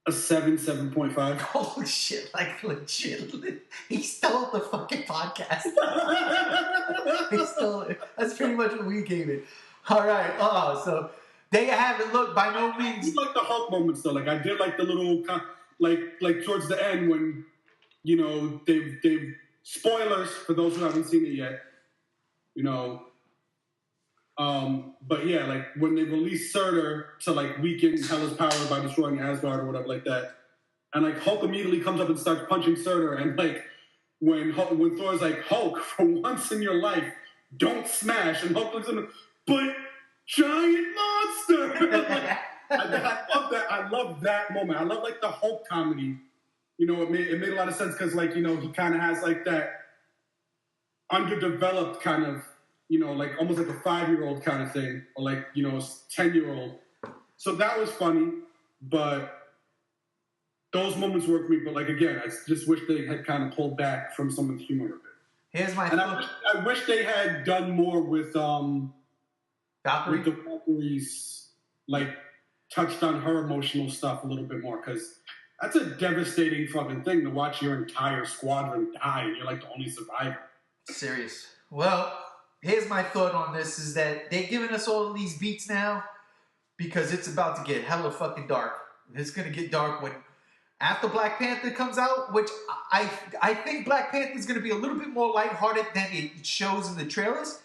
a 7.5. Holy shit! Like, legit, he stole the fucking podcast. He stole it. That's pretty much what we gave it. All right. So there you have it. Look, by no means. I like the Hulk moments though. Like, I did like the little, like towards the end when, you know, they've spoilers for those who haven't seen it yet. You know, but yeah, like when they release Surtur to like weaken Hela's power by destroying Asgard or whatever like that, and like Hulk immediately comes up and starts punching Surtur, and like when Thor's like, Hulk, for once in your life, don't smash, and Hulk looks at him, but giant monster. Like, I love that. I love that moment. I love like the Hulk comedy. You know, it made a lot of sense because like, you know, he kind of has like that underdeveloped kind of, you know, like almost like a 5-year-old kind of thing, or like, you know, 10-year-old. So that was funny, but those moments worked me. But like again, I just wish they had kind of pulled back from some of the humor a bit. Here's my and I wish they had done more with Valkyrie? With the Valkyries, like touched on her emotional stuff a little bit more, because that's a devastating fucking thing to watch your entire squadron die and you're like the only survivor. Serious. Well, here's my thought on this, is that they're giving us all of these beats now because it's about to get hella fucking dark. It's going to get dark when after Black Panther comes out, which I think Black Panther is going to be a little bit more lighthearted than it shows in the trailers.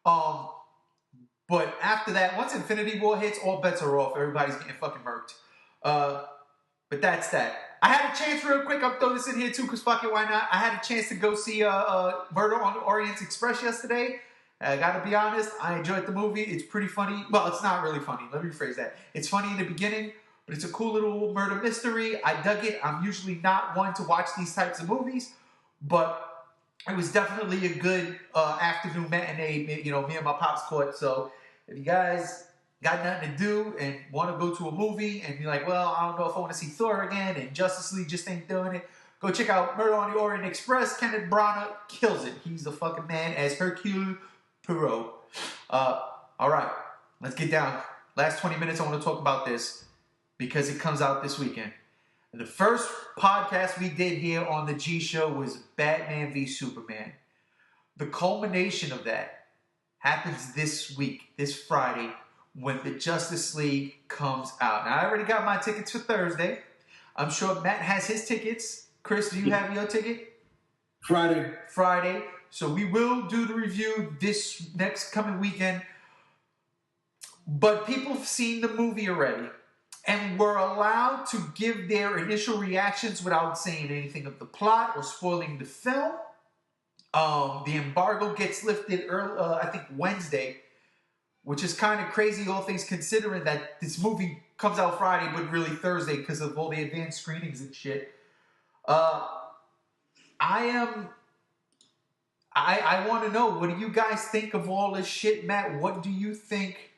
But after that, once Infinity War hits, all bets are off. Everybody's getting fucking murked. But that's that. I had a chance real quick. I'll throw this in here too, because fuck it, why not? I had a chance to go see Murder on the Orient Express yesterday. I gotta be honest, I enjoyed the movie. It's pretty funny. Well, it's not really funny. Let me rephrase that. It's funny in the beginning, but it's a cool little murder mystery. I dug it. I'm usually not one to watch these types of movies, but it was definitely a good afternoon matinee. You know, me and my pops caught. So if you guys got nothing to do and want to go to a movie and you're like, well, I don't know if I want to see Thor again and Justice League just ain't doing it, go check out Murder on the Orient Express. Kenneth Branagh kills it. He's the fucking man as Hercule Poirot. All right, let's get down. Last 20 minutes, I want to talk about this because it comes out this weekend. The first podcast we did here on the G Show was Batman v Superman. The culmination of that happens this week, this Friday, when the Justice League comes out. Now, I already got my tickets for Thursday. I'm sure Matt has his tickets. Chris, do you have your ticket? Friday. So we will do the review this next coming weekend. But people have seen the movie already and were allowed to give their initial reactions without saying anything of the plot or spoiling the film. The embargo gets lifted early, I think Wednesday, which is kind of crazy, all things considering that this movie comes out Friday, but really Thursday because of all the advanced screenings and shit. I want to know, what do you guys think of all this shit, Matt? What do you think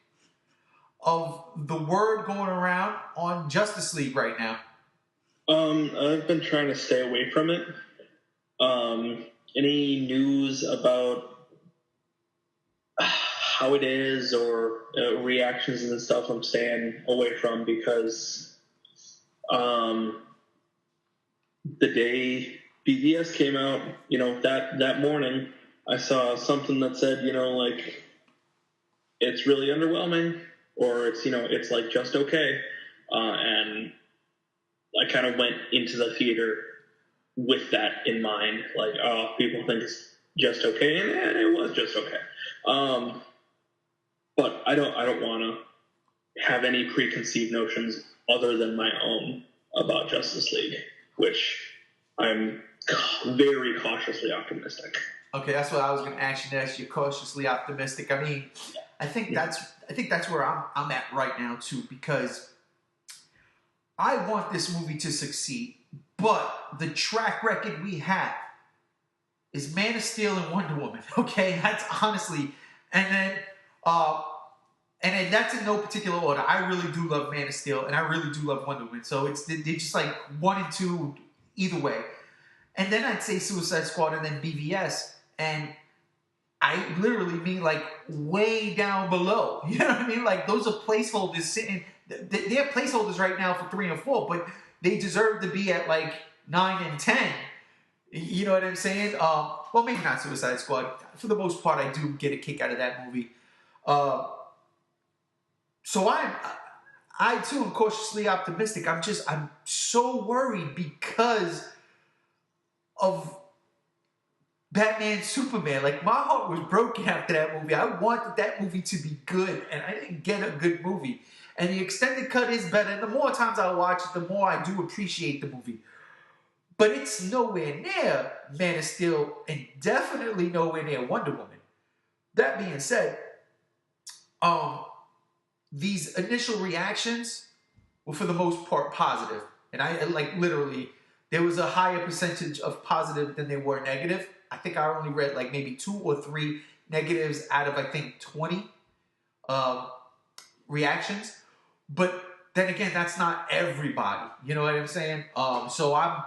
of the word going around on Justice League right now? I've been trying to stay away from it. Any news about how it is or reactions and stuff I'm staying away from, because the day BVS came out, you know, that morning, I saw something that said, you know, like, it's really underwhelming, or it's, you know, it's like just okay. And I kind of went into the theater with that in mind, like, oh, people think it's just okay, and it was just okay. But I don't want to have any preconceived notions other than my own about Justice League, which I'm very cautiously optimistic. Okay, that's what I was going to ask you next. You're cautiously optimistic. I mean, I think that's where I'm at right now too, because I want this movie to succeed, but the track record we have is Man of Steel and Wonder Woman. Okay, that's honestly, and then that's in no particular order. I really do love Man of Steel, and I really do love Wonder Woman. So they're just like 1 and 2 either way. And then I'd say Suicide Squad and then BVS. And I literally mean like way down below. You know what I mean? Like those are placeholders sitting. They're placeholders right now for 3 and 4, but they deserve to be at like 9 and 10. You know what I'm saying? Well, maybe not Suicide Squad. For the most part, I do get a kick out of that movie. So I too am cautiously optimistic. I'm so worried because of Batman, Superman. Like, my heart was broken after that movie. I wanted that movie to be good, and I didn't get a good movie. And the extended cut is better. And the more times I watch it, the more I do appreciate the movie. But it's nowhere near Man of Steel, and definitely nowhere near Wonder Woman. That being said, these initial reactions were for the most part positive. And I, like, literally, there was a higher percentage of positive than there were negative. I think I only read like maybe 2 or 3 negatives out of, I think, 20 reactions. But then again, that's not everybody. You know what I'm saying? So I'm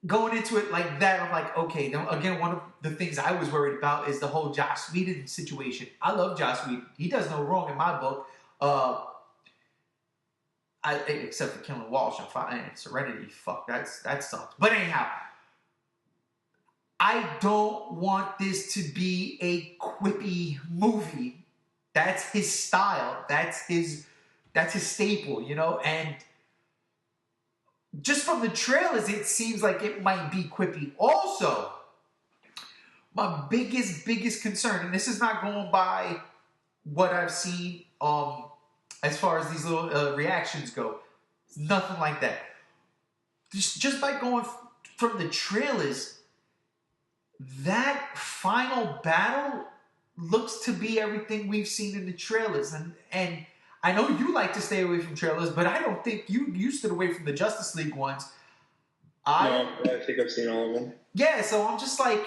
going into it like that. I'm like, okay. Now, again, one of the things I was worried about is the whole Joss Whedon situation. I love Joss Whedon. He does no wrong in my book. Except for killing Walsh and Serenity. Fuck, that sucks. But anyhow, I don't want this to be a quippy movie. That's his style. That's his staple, you know? And just from the trailers, it seems like it might be quippy. Also, my biggest concern, and this is not going by what I've seen as far as these little reactions go. It's nothing like that. Just by going from the trailers, that final battle looks to be everything we've seen in the trailers. And I know you like to stay away from trailers, but I don't think you stood away from the Justice League ones. No, I think I've seen all of them. Yeah, so I'm just like,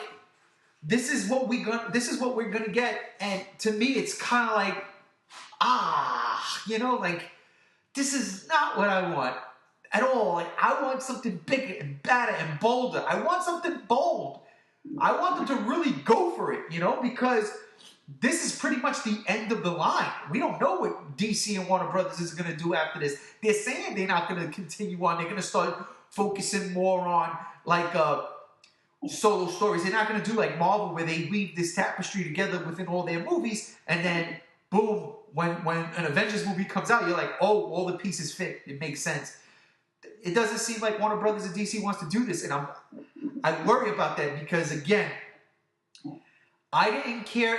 this is what we're gonna get. And to me, it's kind of like, you know, like, this is not what I want at all. Like, I want something bigger and badder and bolder. I want something bold. I want them to really go for it, you know, because this is pretty much the end of the line. We don't know what DC and Warner Brothers is going to do after this. They're saying they're not going to continue on. They're going to start focusing more on, like, solo stories. They're not going to do like Marvel, where they weave this tapestry together within all their movies, and then, boom, when an Avengers movie comes out, you're like, oh, all the pieces fit. It makes sense. It doesn't seem like Warner Brothers and DC wants to do this, and I worry about that because, again, I didn't care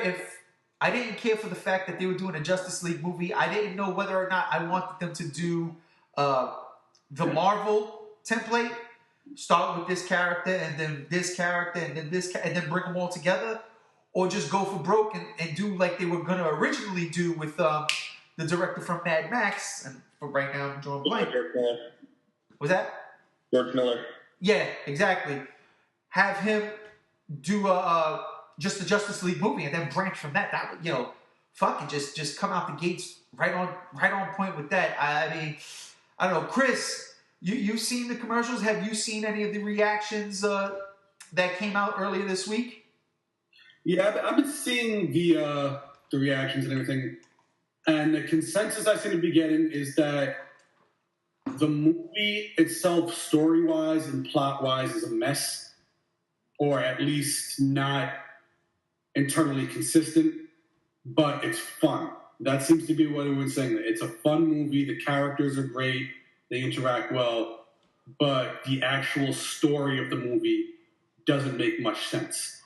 for the fact that they were doing a Justice League movie. I didn't know whether or not I wanted them to do the Marvel template, start with this character and then this character and then this and then bring them all together, or just go for broke and do like they were going to originally do with the director from Mad Max. And for right now, I'm drawing blank. Was that? George Miller. Yeah, exactly. Have him do just the Justice League movie and then branch from that. That would, you know, fucking just come out the gates right on point with that. I mean, I don't know, Chris. You've seen the commercials. Have you seen any of the reactions that came out earlier this week? Yeah, I've been seeing the reactions and everything, and the consensus I seem to be getting is that the movie itself, story-wise and plot-wise, is a mess, or at least not internally consistent, but it's fun. That seems to be what everyone's saying. It's a fun movie. The characters are great. They interact well, but the actual story of the movie doesn't make much sense.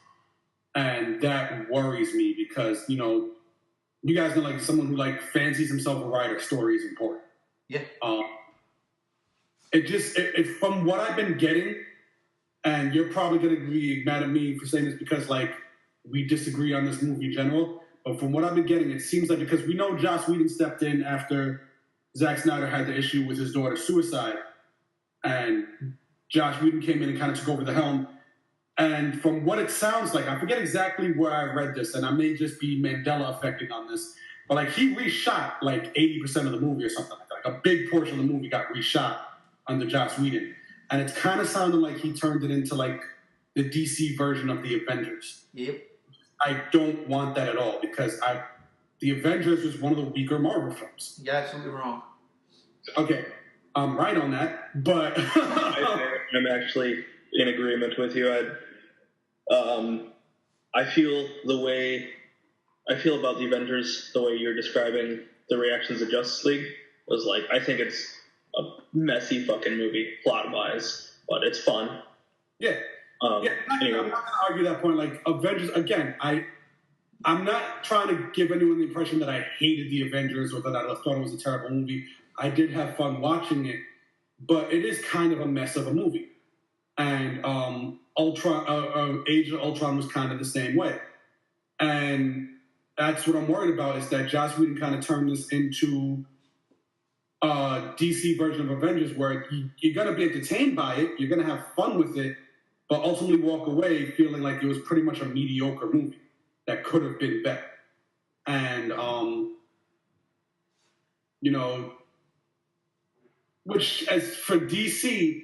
And that worries me because, you know, you guys know, like, someone who, like, fancies himself a writer, story is important. Yeah. It from what I've been getting, and you're probably going to be mad at me for saying this because, like, we disagree on this movie in general, but from what I've been getting, it seems like, because we know Joss Whedon stepped in after Zack Snyder had the issue with his daughter's suicide, and Joss Whedon came in and kind of took over the helm. And from what it sounds like, I forget exactly where I read this, and I may just be Mandela affecting on this, but, like, he reshot like 80% of the movie or something like that. Like, a big portion of the movie got reshot under Joss Whedon. And it's kind of sounding like he turned it into, like, the DC version of the Avengers. Yep. I don't want that at all, because the Avengers was one of the weaker Marvel films. You're absolutely wrong. Okay, I'm right on that, but... I'm actually in agreement with you. I feel about the Avengers the way you're describing the reactions of Justice League was like, I think it's a messy fucking movie, plot-wise, but it's fun. Yeah. Yeah, anyway. I'm not going to argue that point. Like Avengers, again, I'm not trying to give anyone the impression that I hated the Avengers or that I thought it was a terrible movie. I did have fun watching it, but it is kind of a mess of a movie. And Age of Ultron was kind of the same way. And that's what I'm worried about, is that Joss Whedon kind of turned this into a DC version of Avengers, where you're going to be entertained by it, you're going to have fun with it, but ultimately walk away feeling like it was pretty much a mediocre movie that could have been better. And, which, as for DC,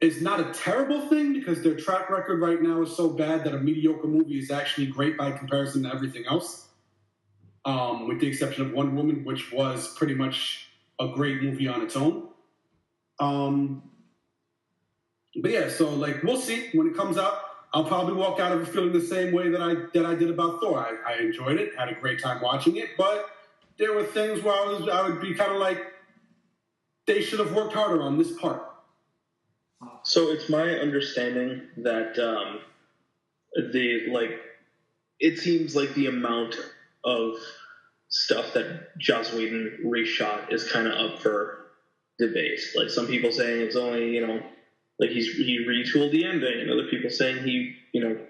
is not a terrible thing, because their track record right now is so bad that a mediocre movie is actually great by comparison to everything else. With the exception of Wonder Woman, which was pretty much a great movie on its own. But yeah, so like we'll see when it comes out. I'll probably walk out of it feeling the same way that I did about Thor. I enjoyed it, had a great time watching it, but there were things where I would be kind of like, they should have worked harder on this part. So it's my understanding that it seems like the amount of stuff that Joss Whedon reshot is kind of up for debate. Like some people saying it's only, like he retooled the ending, and other people saying he,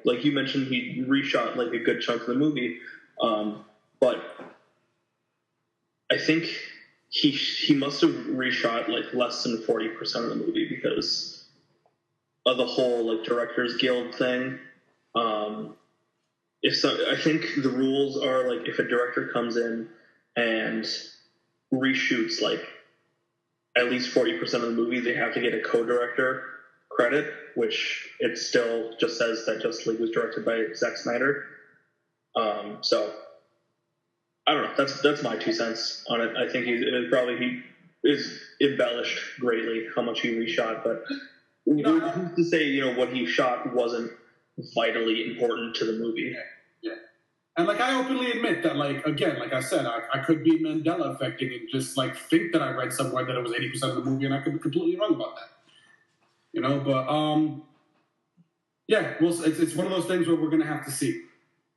like you mentioned, he reshot like a good chunk of the movie. But I think he must have reshot like less than 40% of the movie because of the whole like Directors Guild thing. I think the rules are like if a director comes in and reshoots like at least 40% of the movie, they have to get a co-director credit, which it still just says that Justice League was directed by Zack Snyder. So I don't know. That's my 2 cents on it. I think he is embellished greatly how much he reshot, but who's to say what he shot wasn't vitally important to the movie? Yeah. And like I openly admit that, like again, like I said, I could be Mandela affecting and just like think that I read somewhere that it was 80% of the movie, and I could be completely wrong about that. But yeah, well, it's one of those things where we're gonna have to see.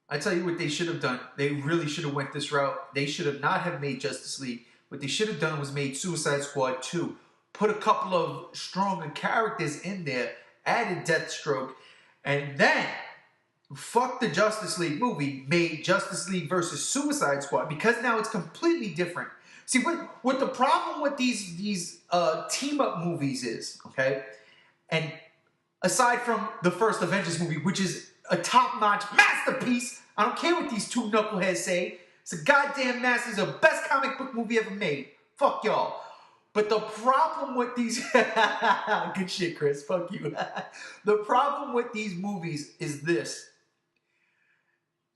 I tell you what they should have done. They really should have went this route. They should have not have made Justice League. What they should have done was made Suicide Squad 2. Put a couple of stronger characters in there, added Deathstroke, and then fuck the Justice League movie, made Justice League versus Suicide Squad, because now it's completely different. See, what the problem with these team-up movies is, okay? And aside from the first Avengers movie, which is a top-notch masterpiece, I don't care what these two knuckleheads say, it's a goddamn master, it's the best comic book movie ever made. Fuck y'all. But the problem with these... Good shit, Chris. Fuck you. The problem with these movies is this.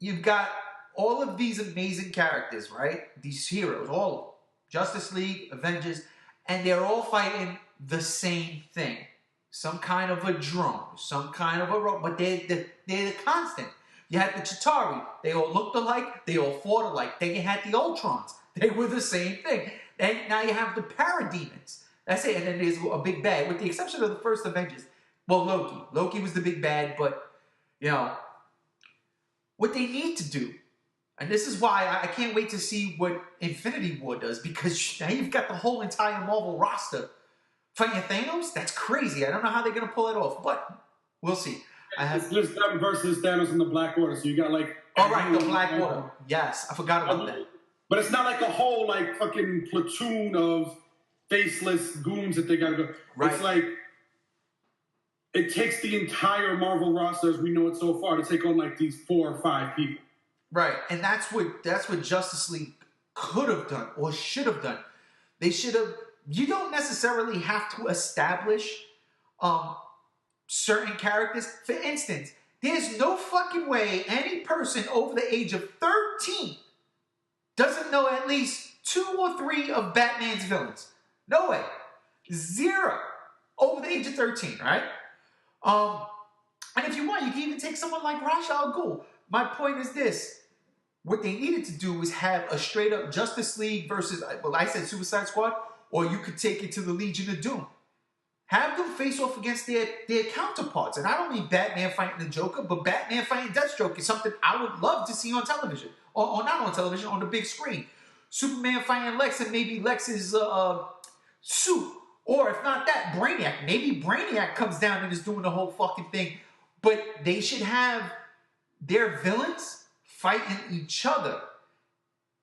You've got all of these amazing characters, right? These heroes, all of them. Justice League, Avengers, and they're all fighting the same thing. Some kind of a drone, some kind of a robot, but they're the constant. You had the Chitauri. They all looked alike. They all fought alike. Then you had the Ultrons. They were the same thing. And now you have the Parademons. That's it. And then there's a big bad, with the exception of the first Avengers. Well, Loki. Loki was the big bad, but, what they need to do, and this is why I can't wait to see what Infinity War does, because now you've got the whole entire Marvel roster fighting Thanos. That's crazy. I don't know how they're going to pull it off, but we'll see. It's just them versus Thanos in the Black Order, so you got like... All right, the Black Order. Yes, I forgot about that. But it's not like a whole like fucking platoon of faceless goons that they got to go. Right. It's like... It takes the entire Marvel roster as we know it so far to take on like these 4 or 5 people. Right, and that's what Justice League could have done or should have done. They should have. You don't necessarily have to establish certain characters. For instance, there's no fucking way any person over the age of 13 doesn't know at least 2 or 3 of Batman's villains. No way. 0 over the age of 13, right? And if you want, you can even take someone like Ra's al Ghul. My point is this. What they needed to do was have a straight-up Justice League versus, well, I said Suicide Squad, or you could take it to the Legion of Doom. have them face off against their counterparts. And I don't mean Batman fighting the Joker, but Batman fighting Deathstroke is something I would love to see on television. Or not on television, on the big screen. Superman fighting Lex and maybe Lex's suit. Or if not that, Brainiac. Maybe Brainiac comes down and is doing the whole fucking thing. But they should have their villains fighting each other.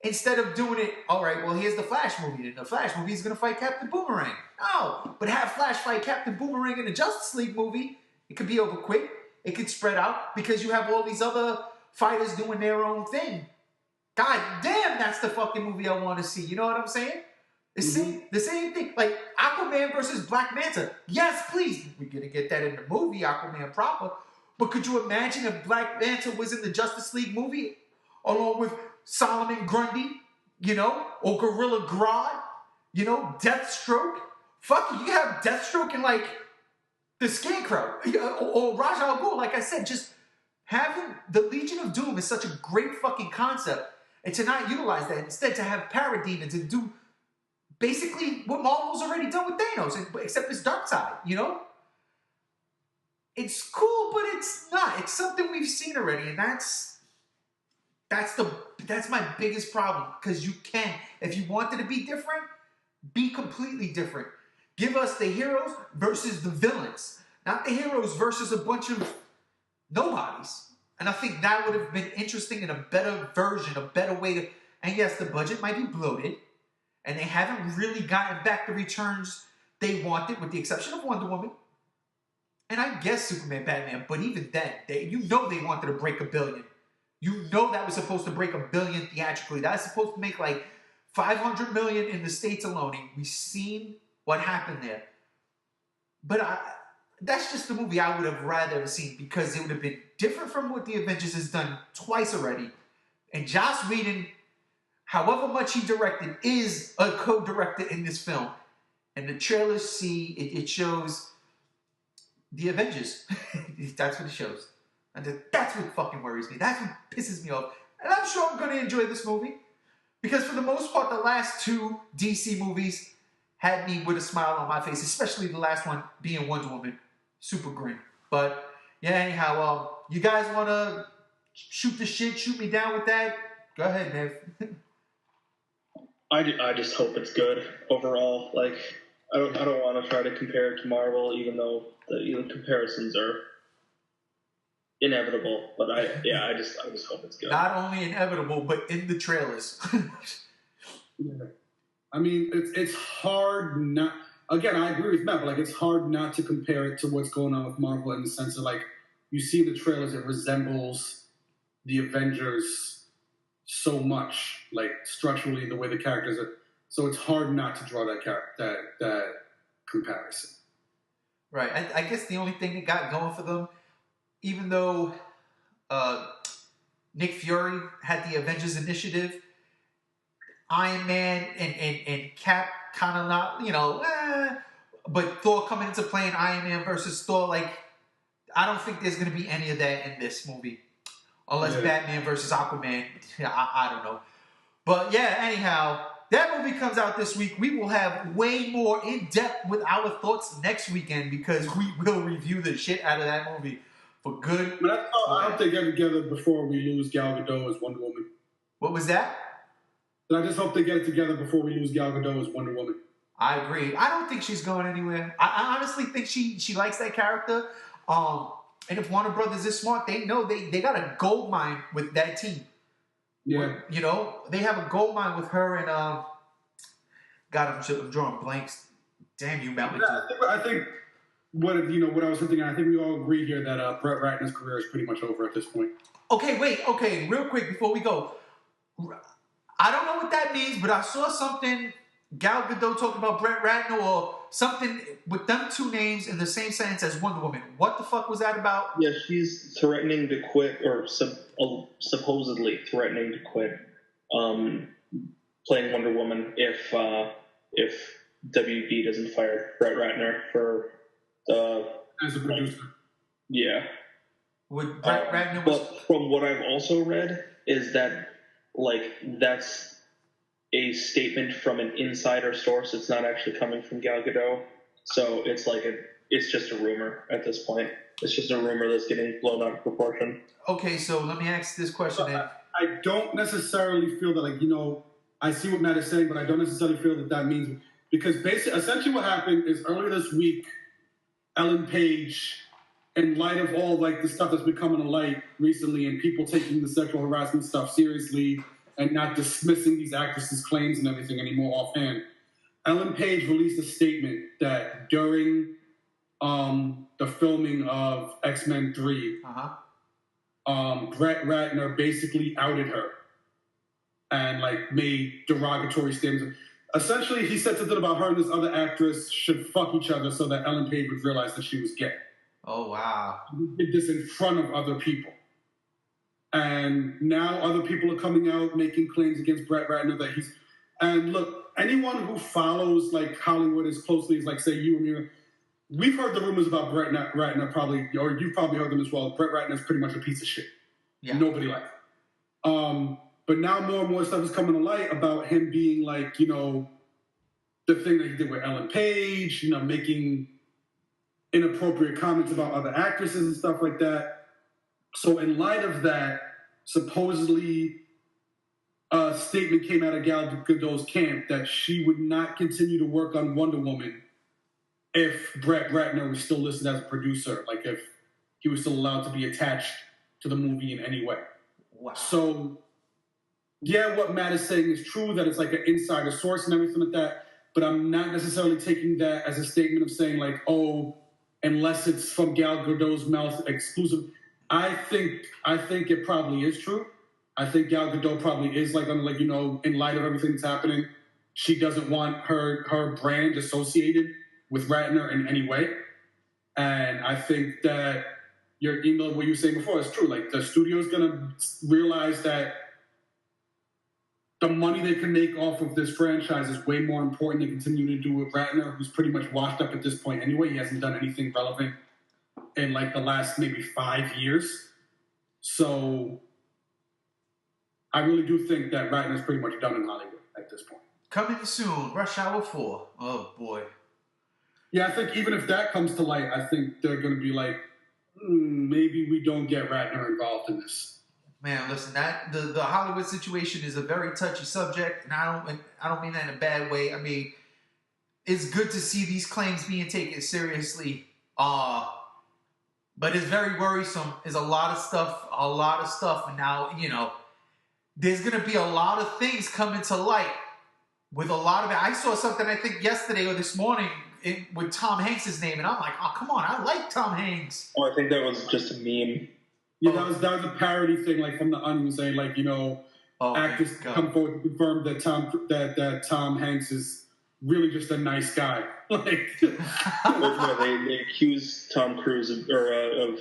Instead of doing it, all right, well, here's the Flash movie. And the Flash movie is going to fight Captain Boomerang. No, but have Flash fight Captain Boomerang in the Justice League movie. It could be over quick. It could spread out because you have all these other fighters doing their own thing. God damn, that's the fucking movie I want to see. You know what I'm saying? The same thing. Like Aquaman versus Black Manta. Yes, please. We're going to get that in the movie, Aquaman proper. But could you imagine if Black Manta was in the Justice League movie along with Solomon Grundy, you know, or Gorilla Grodd, you know, Deathstroke? Fuck you have Deathstroke and like the Scarecrow or Ra's al Ghul. Like I said, just having the Legion of Doom is such a great fucking concept, and to not utilize that, instead to have parademons and do basically what Marvel's already done with Thanos, except it's Darkseid, you know? It's cool, but it's not. It's something we've seen already, and that's my biggest problem. Because you can, if you wanted to be different, be completely different. Give us the heroes versus the villains, not the heroes versus a bunch of nobodies. And I think that would have been interesting and a better version, a better way to. And yes, the budget might be bloated, and they haven't really gotten back the returns they wanted, with the exception of Wonder Woman. And I guess Superman, Batman, but even then, they wanted to break $1 billion. You know that was supposed to break $1 billion theatrically. That's supposed to make like $500 million in the States alone. And we've seen what happened there. But that's just the movie I would have rather have seen, because it would have been different from what the Avengers has done twice already. And Joss Whedon, however much he directed, is a co-director in this film. And the trailers it shows the Avengers. That's what it shows. And that's what fucking worries me. That's what pisses me off. And I'm sure I'm going to enjoy this movie. Because for the most part, the last two DC movies had me with a smile on my face. Especially the last one being Wonder Woman. Super grim. But, yeah, anyhow, you guys want to shoot the shit, shoot me down with that? Go ahead, Nev. I just hope it's good overall. Like, I don't want to try to compare it to Marvel, even though the comparisons are inevitable. But I just hope it's good. Not only inevitable, but in the trailers. Yeah. I mean, it's hard not. Again, I agree with Matt, but like it's hard not to compare it to what's going on with Marvel, in the sense of like you see the trailers, it resembles the Avengers so much, like structurally, the way the characters are. So it's hard not to draw that comparison. Right. I guess the only thing that got going for them, even though Nick Fury had the Avengers Initiative, Iron Man and Cap kind of not, you know, but Thor coming into play in Iron Man versus Thor, like, I don't think there's going to be any of that in this movie. Unless Batman versus Aquaman. I don't know. But yeah, anyhow, that movie comes out this week. We will have way more in-depth with our thoughts next weekend, because we will review the shit out of that movie for good. But I hope they get together before we lose Gal Gadot as Wonder Woman. What was that? I just hope they get it together before we lose Gal Gadot as Wonder Woman. I agree. I don't think she's going anywhere. I honestly think she likes that character. And if Warner Brothers is smart, they know they got a gold mine with that team. Yeah. You know, they have a gold mine with her and God, I'm drawing blanks. Damn you, Mountain. I think what I was thinking. I think we all agree here that Brett Ratner's career is pretty much over at this point. Okay, wait. Okay, real quick before we go. I don't know what that means, but I saw something, Gal Gadot talking about Brett Ratner or something with them two names in the same sentence as Wonder Woman. What the fuck was that about? Yeah, she's threatening to quit, or supposedly threatening to quit playing Wonder Woman if WB doesn't fire Brett Ratner for as a producer. Yeah. Would Brett Ratner but from what I've also read is that, like, that's a statement from an insider source. It's not actually coming from Gal Gadot. So it's like it's just a rumor at this point. It's just a rumor that's getting blown out of proportion. Okay, so let me ask this question then. I don't necessarily feel that, like, I see what Matt is saying, but I don't necessarily feel that means, because essentially what happened is earlier this week, Ellen Page, in light of all like the stuff that's been coming to light recently and people taking the sexual harassment stuff seriously and not dismissing these actresses' claims and everything anymore offhand, Ellen Page released a statement that during the filming of X-Men 3, Brett Ratner basically outed her and like made derogatory statements. Essentially, he said something about her and this other actress should fuck each other so that Ellen Page would realize that she was gay. Oh, wow. He did this in front of other people. And now other people are coming out making claims against Brett Ratner that he's... And look, anyone who follows like Hollywood as closely as like, say, you and me, we've heard the rumors about Brett Ratner probably, or you've probably heard them as well. Brett Ratner is pretty much a piece of shit. Yeah. Nobody likes him. But now more and more stuff is coming to light about him being like, the thing that he did with Ellen Page, making inappropriate comments about other actresses and stuff like that. So in light of that, supposedly a statement came out of Gal Gadot's camp that she would not continue to work on Wonder Woman if Brett Ratner was still listed as a producer, like if he was still allowed to be attached to the movie in any way. Wow. So, yeah, what Matt is saying is true, that it's like an insider source and everything like that, but I'm not necessarily taking that as a statement of saying like, oh, unless it's from Gal Gadot's mouth exclusive. I think it probably is true. I think Gal Gadot probably is like, in light of everything that's happening, she doesn't want her brand associated with Ratner in any way. And I think that what you were saying before is true. Like, the studio's gonna realize that the money they can make off of this franchise is way more important than continuing to do with Ratner, who's pretty much washed up at this point anyway. He hasn't done anything relevant in like the last maybe 5 years. So I really do think that Ratner's pretty much done in Hollywood at this point. Coming soon, Rush Hour 4. Oh, boy. Yeah, I think even if that comes to light, I think they're going to be like, maybe we don't get Ratner involved in this. Man, listen, the Hollywood situation is a very touchy subject, and I don't mean that in a bad way. I mean, it's good to see these claims being taken seriously, but it's very worrisome. There's a lot of stuff, and now, there's going to be a lot of things coming to light with a lot of it. I saw something, I think, yesterday or this morning with Tom Hanks' name, and I'm like, oh, come on, I like Tom Hanks. Oh, I think that was just a meme. Yeah, that was a parody thing, like from the Onion, saying like, actors come forward to confirm that Tom Hanks is really just a nice guy. Like, they accuse Tom Cruise of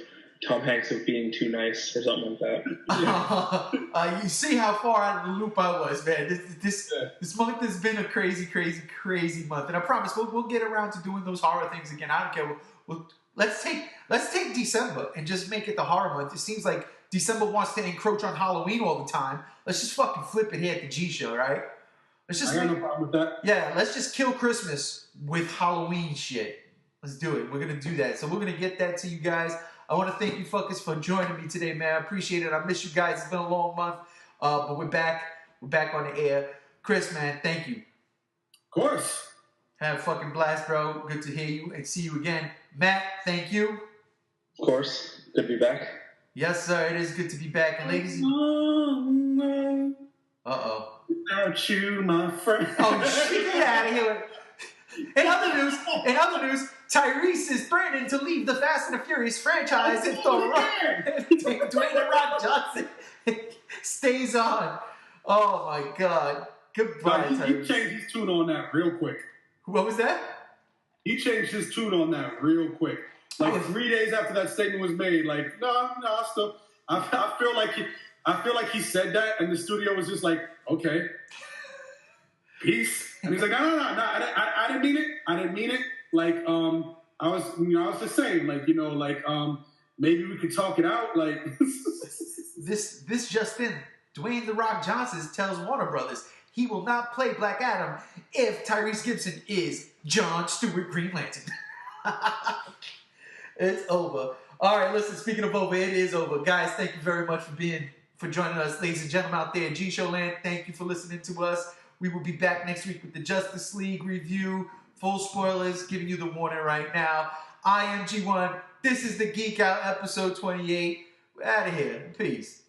Tom Hanks of being too nice or something like that. Yeah. You see how far out of the loop I was, man. This month has been a crazy, crazy, crazy month, and I promise we'll get around to doing those horror things again. I don't care. Let's take December and just make it the horror month. It seems like December wants to encroach on Halloween all the time. Let's just fucking flip it here at the G Show, right? Let's just I got no problem with that. Yeah, let's just kill Christmas with Halloween shit. Let's do it. We're gonna do that. So we're gonna get that to you guys. I want to thank you fuckers for joining me today, man. I appreciate it. I miss you guys. It's been a long month, but we're back. We're back on the air. Chris, man, thank you. Of course. Have a fucking blast, bro. Good to hear you and see you again. Matt, thank you. Of course. Good to be back. Yes, sir. It is good to be back. And ladies and... Uh-oh. Without you, my friend. Oh, shit. Get out of here. In other news, Tyrese is threatening to leave the Fast and the Furious franchise if Thor Dwayne The Rock Johnson stays on. Oh, my God. Goodbye, Tyrese. He changed his tune on that real quick. What was that? He changed his tune on that real quick. Like 3 days after that statement was made, like, no, still, I feel like he said that, and the studio was just like, okay, peace. And he's like, no, I didn't mean it. I didn't mean it. Like, I was just saying, like, maybe we could talk it out. Like, this just in, Dwayne The Rock Johnson tells Warner Brothers he will not play Black Adam if Tyrese Gibson is John Stewart Green Lantern. It's over. All right, listen, speaking of over, it is over. Guys, thank you very much for joining us. Ladies and gentlemen out there in G-Show Land, thank you for listening to us. We will be back next week with the Justice League review. Full spoilers, giving you the warning right now. I am G1. This is the Geek Out, episode 28. We're out of here. Peace.